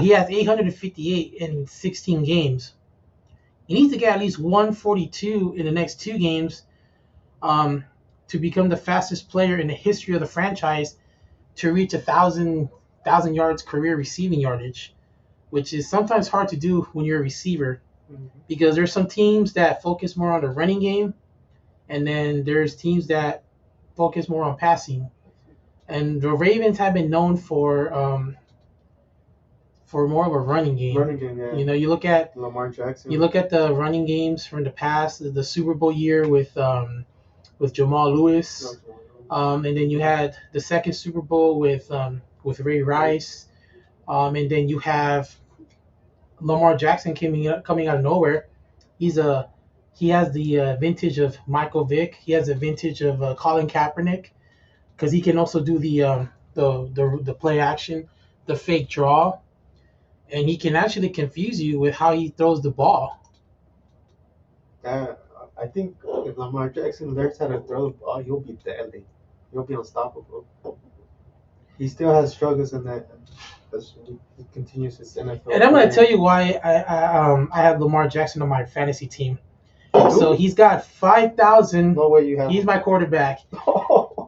[SPEAKER 1] He has 858 in 16 games. He needs to get at least 142 in the next 2 games to become the fastest player in the history of the franchise to reach 1,000 yards career receiving yardage, which is sometimes hard to do when you're a receiver, because there's some teams that focus more on the running game, and then there's teams that focus more on passing. And the Ravens have been known for more of a running game.
[SPEAKER 2] Yeah.
[SPEAKER 1] You know, you look at
[SPEAKER 2] Lamar Jackson.
[SPEAKER 1] You look at the running games from the past, the Super Bowl year with Jamal Lewis, and then you had the second Super Bowl with Ray Rice, and then you have Lamar Jackson coming out of nowhere. He has the vintage of Michael Vick. He has the vintage of Colin Kaepernick, because he can also do the play action, the fake draw, and he can actually confuse you with how he throws the ball.
[SPEAKER 2] I think if Lamar Jackson learns how to throw the ball, he'll be deadly. He'll be unstoppable. He still has struggles in that. He continues his NFL.
[SPEAKER 1] And I'm going to tell you why I have Lamar Jackson on my fantasy team. So he's got 5,000.
[SPEAKER 2] No way you have.
[SPEAKER 1] He's my quarterback.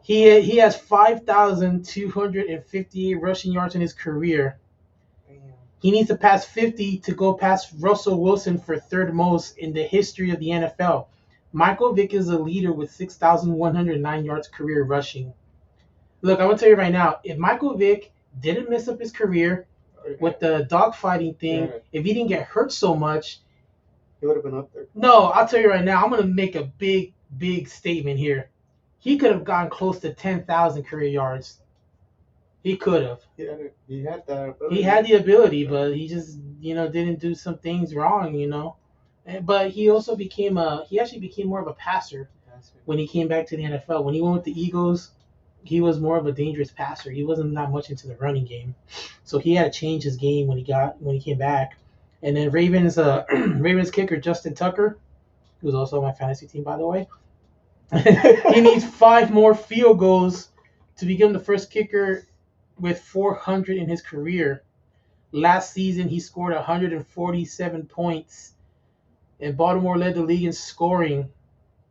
[SPEAKER 1] He has 5,258 rushing yards in his career. He needs to pass 50 to go past Russell Wilson for third most in the history of the NFL. Michael Vick is a leader with 6,109 yards career rushing. Look, I'm going to tell you right now, if Michael Vick didn't mess up his career with the dogfighting thing, if he didn't get hurt so much,
[SPEAKER 2] he would have been up there.
[SPEAKER 1] No, I'll tell you right now, I'm going to make a big statement here. He could have gotten close to 10,000 career yards. He could have.
[SPEAKER 2] He had that ability.
[SPEAKER 1] He had the ability, but he just, didn't do some things wrong. But he also became more of a passer when he came back to the NFL. When he went with the Eagles, he was more of a dangerous passer. He wasn't that much into the running game. So he had to change his game when he came back. And then Ravens kicker Justin Tucker, who's also on my fantasy team, by the way. He needs 5 more field goals to become the first kicker with 400 in his career. Last season, he scored 147 points, and Baltimore led the league in scoring.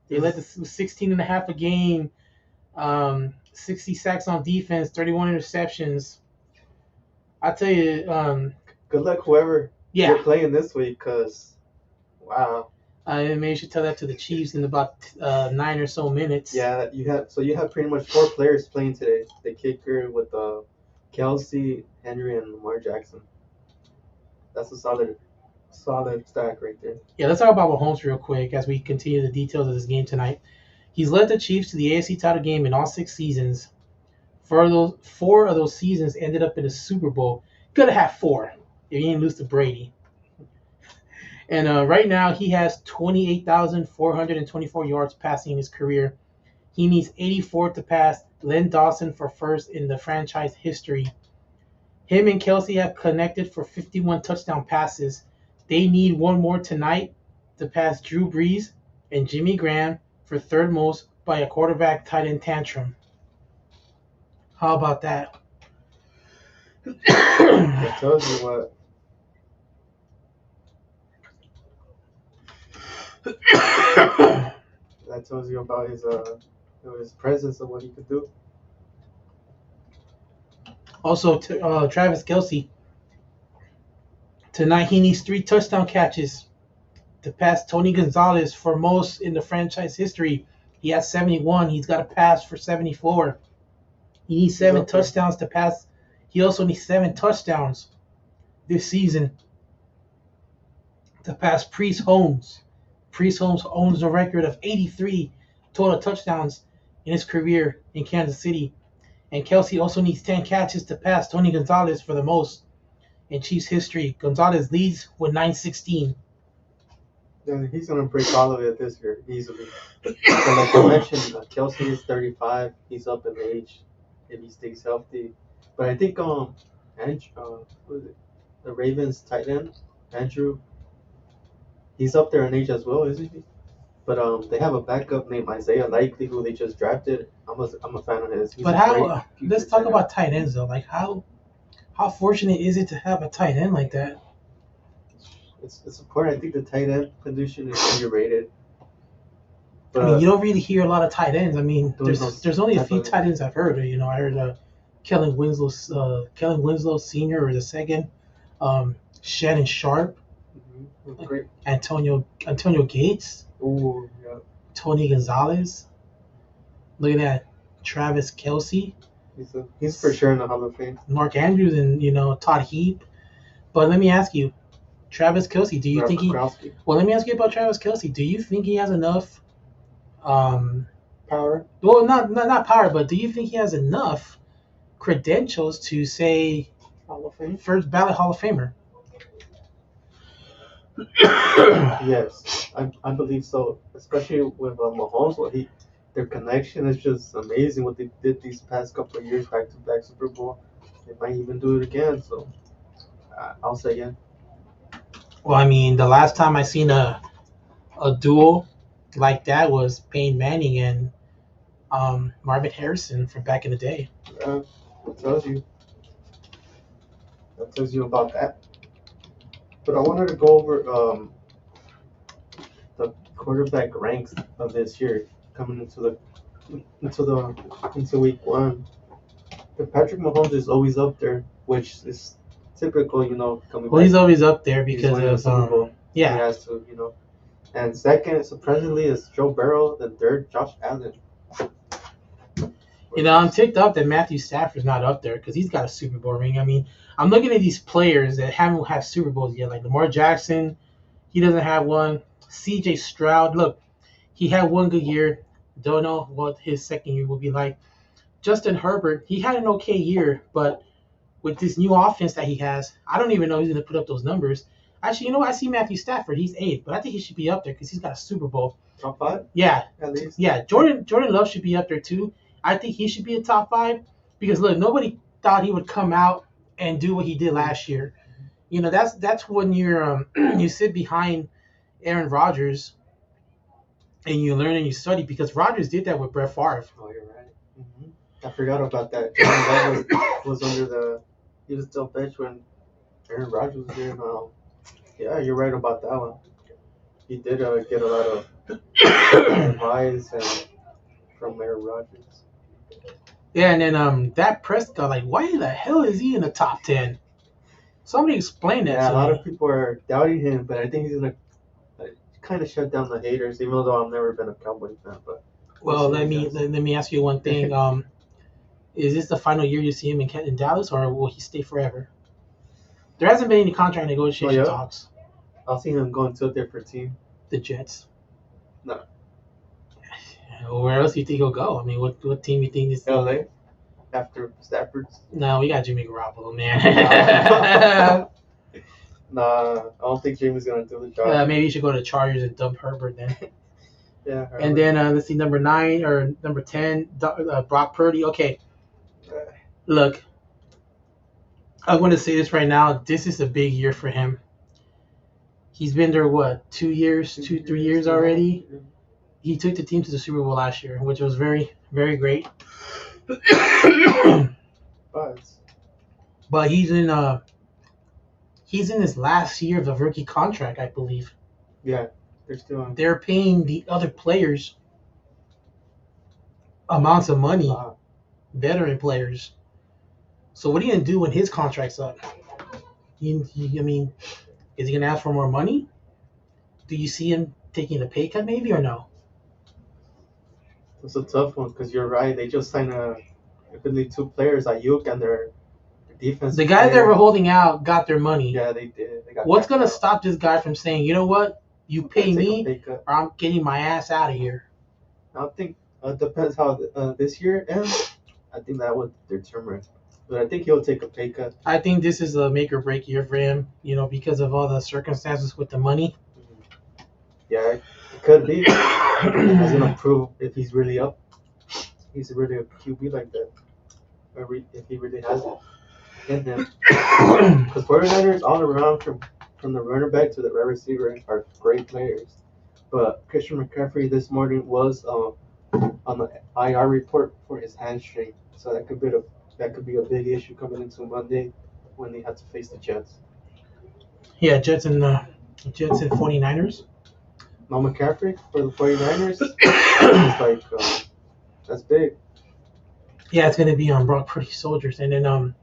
[SPEAKER 1] They led with 16 and a half a game, 60 sacks on defense, 31 interceptions. I tell you,
[SPEAKER 2] good luck whoever you're playing this week, because wow.
[SPEAKER 1] Maybe you should tell that to the Chiefs in about 9 or so minutes.
[SPEAKER 2] Yeah, you have pretty much 4 players playing today. The kicker with Kelsey, Henry, and Lamar Jackson. That's a solid stack right there.
[SPEAKER 1] Yeah, let's talk about Mahomes real quick as we continue the details of this game tonight. He's led the Chiefs to the AFC title game in all 6 seasons. 4 of those seasons ended up in a Super Bowl. Could have had 4 if he didn't lose to Brady. And right now, he has 28,424 yards passing in his career. He needs 84 to pass Len Dawson for first in the franchise history. Him and Kelsey have connected for 51 touchdown passes. They need 1 more tonight to pass Drew Brees and Jimmy Graham for third most by a quarterback tight end tantrum. How about that?
[SPEAKER 2] That tells you what. That tells you about his presence and what he could do.
[SPEAKER 1] Also, Travis Kelce. Tonight he needs 3 touchdown catches to pass Tony Gonzalez for most in the franchise history. He has 71. He's got to pass for 74. He needs 7 touchdowns to pass. He also needs 7 touchdowns this season to pass Priest Holmes. Priest Holmes owns the record of 83 total touchdowns in his career in Kansas City. And Kelsey also needs 10 catches to pass Tony Gonzalez for the most in Chiefs history. Gonzalez leads with 916.
[SPEAKER 2] Yeah, he's going to break all of it this year, easily. So like I mentioned, Kelsey is 35. He's up in age if he stays healthy. But I think who is it? The Ravens tight end, Andrew, he's up there in age as well, isn't he? But they have a backup named Isaiah Likely, who they just drafted. I'm a fan of his.
[SPEAKER 1] But how? Let's talk about tight ends though. Like how fortunate is it to have a tight end like that?
[SPEAKER 2] It's important. I think the tight end position is underrated.
[SPEAKER 1] But, I mean, you don't really hear a lot of tight ends. I mean, there's only a few tight ends I've heard. I heard Kellen Winslow Sr. or the second, Shannon Sharp,
[SPEAKER 2] great.
[SPEAKER 1] Antonio Gates.
[SPEAKER 2] Ooh, yeah.
[SPEAKER 1] Tony Gonzalez. Look at that. Travis Kelce.
[SPEAKER 2] He's for sure in the Hall of Fame.
[SPEAKER 1] Mark Andrews and Todd Heap. But let me ask you, Travis Kelce, do you think let me ask you about Travis Kelce. Do you think he has enough
[SPEAKER 2] power?
[SPEAKER 1] Well, not power, but do you think he has enough credentials to say
[SPEAKER 2] Hall of Fame?
[SPEAKER 1] First ballot Hall of Famer?
[SPEAKER 2] Yes, I believe so. Especially with Mahomes, their connection is just amazing. What they did these past couple of years, back-to-back Super Bowl, they might even do it again. So I'll say yeah.
[SPEAKER 1] Well, I mean, the last time I seen a duel like that was Peyton Manning and Marvin Harrison from back in the day.
[SPEAKER 2] That tells you about that. But I wanted to go over the quarterback ranks of this year coming into week 1. The Patrick Mahomes is always up there, which is typical, coming
[SPEAKER 1] Well,
[SPEAKER 2] back.
[SPEAKER 1] he's always up there
[SPEAKER 2] He's
[SPEAKER 1] because
[SPEAKER 2] winning the
[SPEAKER 1] of
[SPEAKER 2] Super Bowl. He
[SPEAKER 1] yeah.
[SPEAKER 2] has to. And second, surprisingly, is Joe Burrow. Then third, Josh Allen.
[SPEAKER 1] I'm ticked off that Matthew Stafford's not up there because he's got a Super Bowl ring. I mean, I'm looking at these players that haven't had Super Bowls yet, like Lamar Jackson. He doesn't have one. C.J. Stroud, look, he had one good year. Don't know what his second year will be like. Justin Herbert, he had an okay year, but with this new offense that he has, I don't even know who's going to put up those numbers. Actually, I see Matthew Stafford. He's 8th, but I think he should be up there because he's got a Super Bowl.
[SPEAKER 2] Top 5?
[SPEAKER 1] Yeah.
[SPEAKER 2] At least?
[SPEAKER 1] Yeah, Jordan Love should be up there too. I think he should be a top 5 because, look, nobody thought he would come out and do what he did last year. That's when you're you sit behind Aaron Rodgers and you learn and you study because Rodgers did that with Brett Favre.
[SPEAKER 2] Oh, you're right. I forgot about that. Jordan Love was he was still bench when Aaron Rodgers was there. Yeah, you're right about that one. He did get a lot of advice from Aaron Rodgers.
[SPEAKER 1] Yeah, and then Dak Prescott, like, why the hell is he in the top 10? Somebody explain that
[SPEAKER 2] Yeah,
[SPEAKER 1] to
[SPEAKER 2] a lot
[SPEAKER 1] me.
[SPEAKER 2] of people are doubting him, but I think he's gonna kind of shut down the haters. Even though I've never been a Cowboys fan, but
[SPEAKER 1] Well, let me ask you one thing. Is this the final year you see him in Dallas, or will he stay forever? There hasn't been any contract negotiation talks.
[SPEAKER 2] I'll see him going to a different team.
[SPEAKER 1] The Jets.
[SPEAKER 2] No.
[SPEAKER 1] Where else do you think he'll go? I mean, what team you think this?
[SPEAKER 2] LA. After Stafford's.
[SPEAKER 1] No, we got Jimmy Garoppolo, man.
[SPEAKER 2] Nah, I don't think Jimmy's gonna do the job.
[SPEAKER 1] Maybe you should go to the Chargers and dump Herbert then.
[SPEAKER 2] Yeah. Herbert.
[SPEAKER 1] And then let's see, number 9 or number 10, Brock Purdy. Okay. Look, I want to say this right now. This is a big year for him. He's been there, 3 years already? Yeah. He took the team to the Super Bowl last year, which was very, very great. But he's in his last year of the rookie contract, I believe.
[SPEAKER 2] Yeah,
[SPEAKER 1] they're paying the other players amounts of money, veteran players. So what are you gonna do when his contract's up? I mean, is he gonna ask for more money? Do you see him taking a pay cut, maybe, or no?
[SPEAKER 2] It's a tough one because you're right. They just signed really 2 players, Ayuk and their defense.
[SPEAKER 1] The guys that were holding out got their money.
[SPEAKER 2] Yeah, they did.
[SPEAKER 1] What's gonna stop this guy from saying, you know what, you pay me, or I'm getting my ass out of here?
[SPEAKER 2] I think it depends how this year ends. I think that would determine. But I think he'll take a pay cut.
[SPEAKER 1] I think this is a make or break year for him, because of all the circumstances with the money.
[SPEAKER 2] Yeah, it could be. He's gonna prove if he's really up. He's really a QB like that. Or if he really has it in him. Because 49ers all around from the running back to the wide receiver are great players. But Christian McCaffrey this morning was on the IR report for his hamstring. So that could be a big issue coming into Monday when they have to face the Jets.
[SPEAKER 1] Yeah, Jets and 49ers.
[SPEAKER 2] No McCaffrey for the 49ers. It's like that's big.
[SPEAKER 1] Yeah, it's gonna be on Brock Purdy soldiers, and then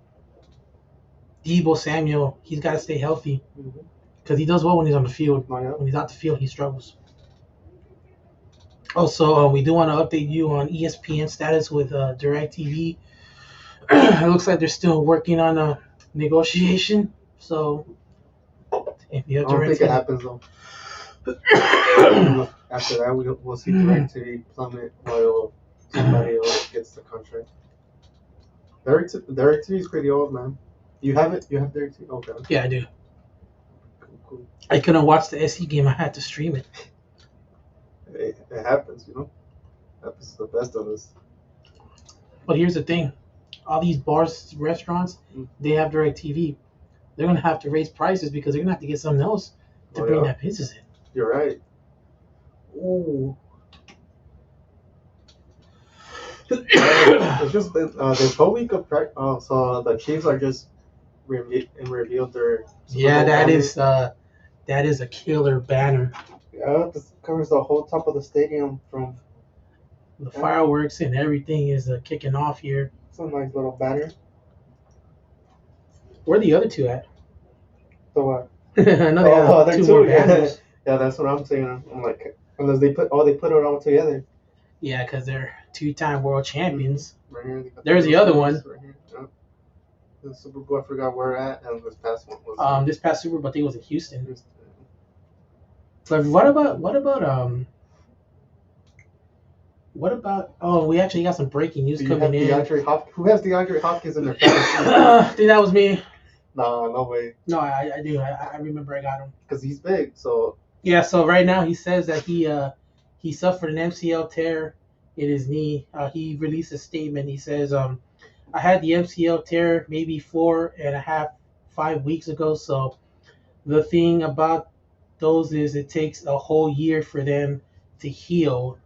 [SPEAKER 1] Deebo Samuel. He's got to stay healthy because he does well when he's on the field.
[SPEAKER 2] Oh, yeah.
[SPEAKER 1] When he's out the field, he struggles. Also, we do want to update you on ESPN status with DirecTV. It looks like they're still working on a negotiation. So, if you have
[SPEAKER 2] I don't think it happens though. After that, we'll see DirecTV plummet while somebody else gets the contract. DirecTV is pretty old, man. You have it? You have DirecTV? Okay.
[SPEAKER 1] Yeah, I do.
[SPEAKER 2] Cool.
[SPEAKER 1] I couldn't watch the SC game. I had to stream it.
[SPEAKER 2] It happens, Happens to the best of us.
[SPEAKER 1] But here's the thing. All these bars, restaurants, they have DirecTV. They're going to have to raise prices because they're going to have to get something else to bring that business in.
[SPEAKER 2] You're right.
[SPEAKER 1] Ooh.
[SPEAKER 2] It's just this whole week of practice. So the Chiefs are just revealed their.
[SPEAKER 1] Yeah, that is a killer banner.
[SPEAKER 2] Yeah, this covers the whole top of the stadium from.
[SPEAKER 1] The fireworks and everything is kicking off here.
[SPEAKER 2] It's a nice little banner.
[SPEAKER 1] Where are the other two at?
[SPEAKER 2] So what?
[SPEAKER 1] I know they got two more banners.
[SPEAKER 2] Yeah, that's what I'm saying. I'm like, unless they put it all together.
[SPEAKER 1] Yeah, because they're two-time world champions.
[SPEAKER 2] Right here, they got
[SPEAKER 1] There's the other one.
[SPEAKER 2] Right here. Yep. The Super Bowl, I forgot where at, and this past one was.
[SPEAKER 1] This past Super Bowl, I think it was in Houston. So what about? Oh, we actually got some breaking news coming in.
[SPEAKER 2] Who has DeAndre Hopkins in their fantasy?
[SPEAKER 1] I think that was me.
[SPEAKER 2] No way.
[SPEAKER 1] No, I do. I remember I got him.
[SPEAKER 2] Because he's big, so.
[SPEAKER 1] Yeah, so right now he says that he suffered an MCL tear in his knee. He released a statement. He says, I had the MCL tear maybe 4.5-5 weeks ago. So the thing about those is it takes a whole year for them to heal.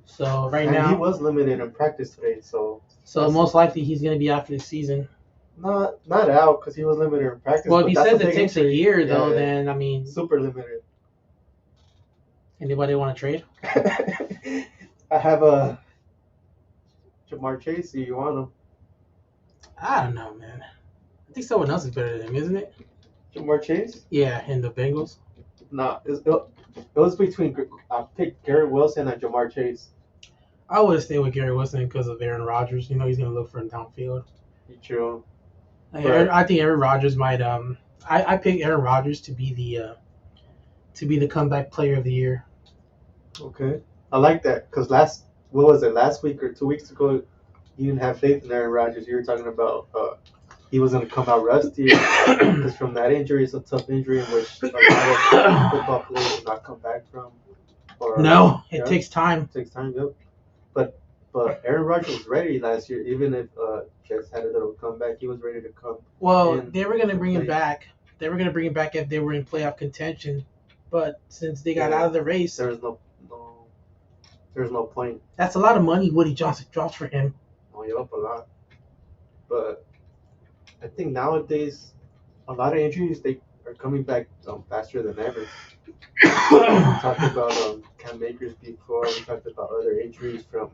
[SPEAKER 1] So now
[SPEAKER 2] he was limited in practice today, so
[SPEAKER 1] most likely he's going to be out for the season.
[SPEAKER 2] Not out because he was limited in practice.
[SPEAKER 1] Well, if he says it takes a year though, then I mean
[SPEAKER 2] super limited.
[SPEAKER 1] Anybody want to trade?
[SPEAKER 2] I have a Jamar Chase. Do you want him?
[SPEAKER 1] I don't know, man. I think someone else is better than him, isn't it?
[SPEAKER 2] Jamar Chase?
[SPEAKER 1] Yeah, in the Bengals.
[SPEAKER 2] No, it was between I picked Garrett Wilson and Jamar Chase.
[SPEAKER 1] I would have stayed with Gary Wilson because of Aaron Rodgers. You know he's going to look for him downfield.
[SPEAKER 2] True.
[SPEAKER 1] I think Aaron Rodgers might. I picked Aaron Rodgers to be the comeback player of the year.
[SPEAKER 2] Okay, I like that because last week or 2 weeks ago, you didn't have faith in Aaron Rodgers. You were talking about he was going to come out rusty because from that injury, it's a tough injury in which a lot of football players do not come back from.
[SPEAKER 1] It takes time.
[SPEAKER 2] It takes time, yep. But Aaron Rodgers was ready last year, even if Jets had a little comeback. He was ready to come.
[SPEAKER 1] Well, they were going to bring him back. They were going to bring him back if they were in playoff contention. But since they got out of the race,
[SPEAKER 2] there's no point.
[SPEAKER 1] That's a lot of money Woody Johnson drops for him.
[SPEAKER 2] Oh, yep, a lot. But I think nowadays, a lot of injuries, they are coming back faster than ever. We talked about Cam Akers before. We talked about other injuries from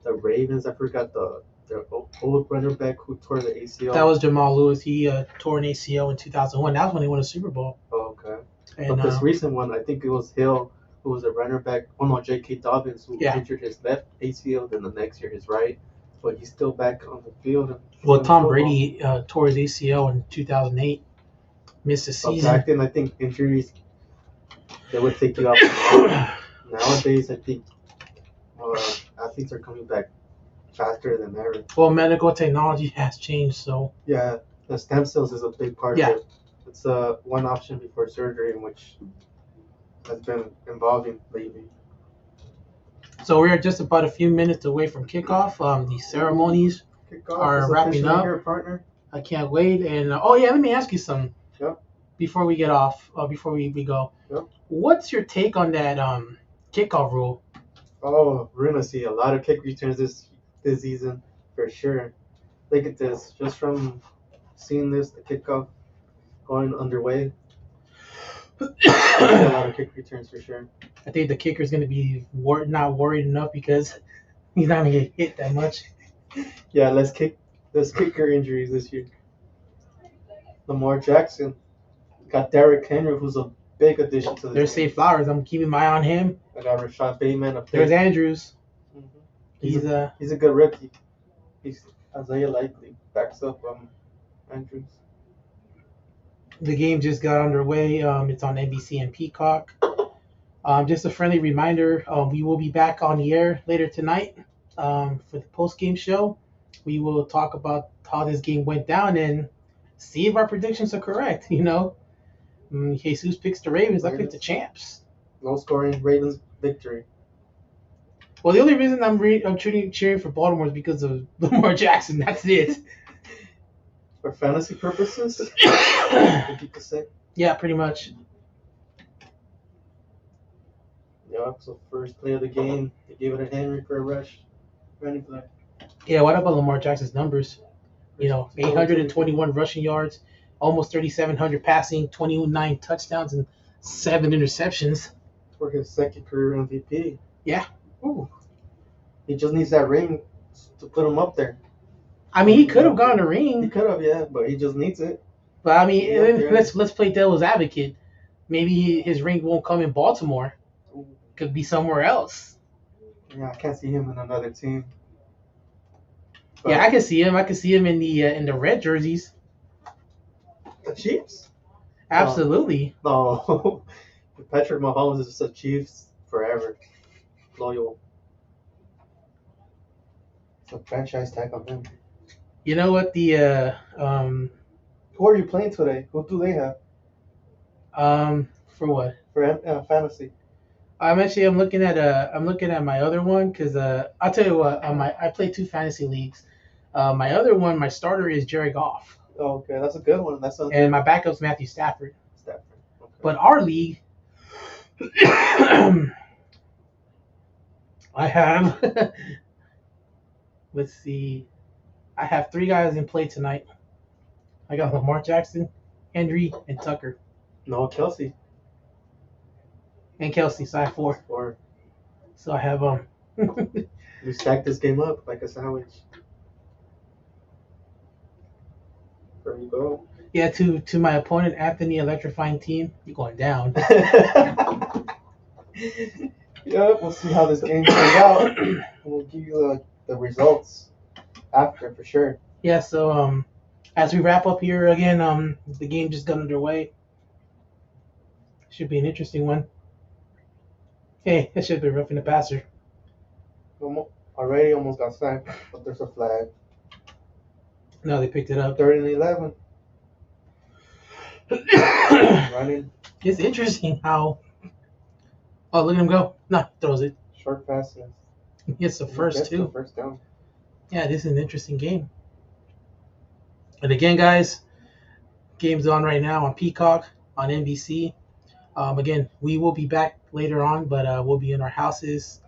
[SPEAKER 2] the Ravens. I forgot their old running back who tore the ACL.
[SPEAKER 1] That was Jamal Lewis. He tore an ACL in 2001. That was when he won a Super Bowl.
[SPEAKER 2] Oh, okay.
[SPEAKER 1] And,
[SPEAKER 2] but this recent one, I think it was Hill, who was a running back. Oh, no, J.K. Dobbins, who injured his left ACL, then the next year his right. But he's still back on the field.
[SPEAKER 1] Well, Tom Brady tore his ACL in 2008. Missed the season.
[SPEAKER 2] Back then, I think injuries, they would take you off. Nowadays, I think athletes are coming back faster than ever.
[SPEAKER 1] Well, medical technology has changed, so.
[SPEAKER 2] Yeah, the stem cells is a big part of it. It's one option before surgery, in which has been evolving lately.
[SPEAKER 1] So we're just about a few minutes away from kickoff. The ceremonies are wrapping up.
[SPEAKER 2] Here, partner.
[SPEAKER 1] I can't wait. And let me ask you something.
[SPEAKER 2] Yep.
[SPEAKER 1] Before we get off, before we go.
[SPEAKER 2] Yep.
[SPEAKER 1] What's your take on that kickoff rule?
[SPEAKER 2] Oh, we're gonna see a lot of kick returns this season for sure. Look at this, just from seeing the kickoff going underway. A lot of kick returns for sure.
[SPEAKER 1] I think the kicker's going to be not worried enough because he's not going to get hit that much.
[SPEAKER 2] Yeah, less kicker injuries this year. Lamar Jackson got Derrick Henry, who's a big addition to the
[SPEAKER 1] There's Say Flowers. I'm keeping my eye on him.
[SPEAKER 2] I got Rashad Bateman.
[SPEAKER 1] There's Andrews.
[SPEAKER 2] Mm-hmm. He's a good rookie. He's Isaiah Likely backs up Andrews.
[SPEAKER 1] The game just got underway. It's on NBC and Peacock. Just a friendly reminder, we will be back on the air later tonight for the post-game show. We will talk about how this game went down and see if our predictions are correct. Jesus picks the Ravens. I picked the champs.
[SPEAKER 2] No scoring Ravens victory.
[SPEAKER 1] Well, the only reason I'm cheering for Baltimore is because of Lamar Jackson. That's it.
[SPEAKER 2] For fantasy purposes, if you could say.
[SPEAKER 1] Yeah, pretty much.
[SPEAKER 2] Yeah, so first play of the game, they gave it to Henry for a rush. Running play.
[SPEAKER 1] Yeah, what about Lamar Jackson's numbers? 821 rushing yards, almost 3,700 passing, 29 touchdowns, and 7 interceptions.
[SPEAKER 2] For his second career MVP.
[SPEAKER 1] Yeah.
[SPEAKER 2] Ooh. He just needs that ring to put him up there.
[SPEAKER 1] I mean, he could have gone to
[SPEAKER 2] He
[SPEAKER 1] ring,
[SPEAKER 2] could have, yeah, but he just needs it.
[SPEAKER 1] but I mean,
[SPEAKER 2] Yeah.
[SPEAKER 1] let's play devil's advocate. Maybe his ring won't come in Baltimore. Could be somewhere else.
[SPEAKER 2] Yeah, I can't see him in another team.
[SPEAKER 1] Yeah, I can see him. I can see him in the red jerseys.
[SPEAKER 2] The Chiefs?
[SPEAKER 1] Absolutely.
[SPEAKER 2] No. Patrick Mahomes is the Chiefs forever. Loyal. It's a franchise tag on him.
[SPEAKER 1] You know what
[SPEAKER 2] Who are you playing today? Who do they have
[SPEAKER 1] for what?
[SPEAKER 2] for fantasy?
[SPEAKER 1] I'm looking at my other one because I'll tell you what, I play 2 fantasy leagues. My other one, my starter is Jared Goff.
[SPEAKER 2] Oh, okay, that's a good one.
[SPEAKER 1] And my backup's Matthew Stafford.
[SPEAKER 2] Stafford. Okay.
[SPEAKER 1] But our league, I have let's see, I have 3 guys in play tonight. I got Lamar Jackson, Henry, and Tucker,
[SPEAKER 2] No, Kelsey.
[SPEAKER 1] and Kelsey. So I have 4.
[SPEAKER 2] Or
[SPEAKER 1] So I have
[SPEAKER 2] you stack this game up like a sandwich. There you go.
[SPEAKER 1] Yeah, to my opponent, Anthony Electrifying Team, you're going down.
[SPEAKER 2] Yeah, we'll see how this game plays out. We'll give you the results after for sure.
[SPEAKER 1] Yeah, so as we wrap up here again, the game just got underway. Should be an interesting one. Hey, that should be roughing the passer.
[SPEAKER 2] Already almost got sacked, but there's a flag.
[SPEAKER 1] No, they picked it up.
[SPEAKER 2] 3rd and 11. Running.
[SPEAKER 1] It's interesting how. Oh, look at him go! No, he throws it.
[SPEAKER 2] Short passes.
[SPEAKER 1] It's the first 2.
[SPEAKER 2] First down.
[SPEAKER 1] Yeah, this is an interesting game. And again, guys, game's on right now on Peacock, on NBC. Again, we will be back later on, but we'll be in our houses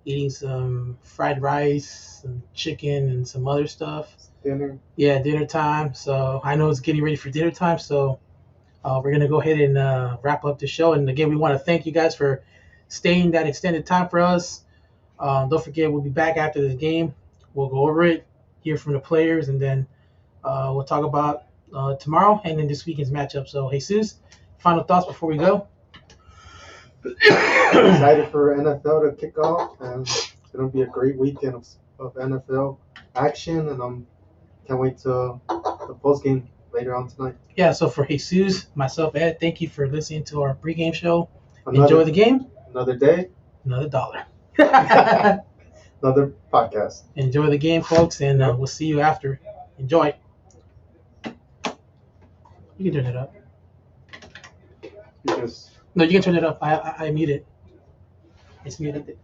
[SPEAKER 1] eating some fried rice, some chicken, and some other stuff.
[SPEAKER 2] Dinner.
[SPEAKER 1] Yeah, dinner time. So I know it's getting ready for dinner time. So we're going to go ahead and wrap up the show. And again, we want to thank you guys for staying that extended time for us. Don't forget, we'll be back after this game. We'll go over it, hear from the players, and then we'll talk about tomorrow and then this weekend's matchup. So, Jesus, final thoughts before we go?
[SPEAKER 2] Excited for NFL to kick off, and it's going to be a great weekend of NFL action, and can't wait to the post game later on tonight.
[SPEAKER 1] Yeah, so for Jesus, myself, Ed, thank you for listening to our pregame show. Enjoy the game.
[SPEAKER 2] Another day.
[SPEAKER 1] Another dollar.
[SPEAKER 2] Another podcast.
[SPEAKER 1] Enjoy the game, folks, and we'll see you after. Enjoy. You can turn it up.
[SPEAKER 2] Because
[SPEAKER 1] No, you can turn it up. I mute it. It's muted.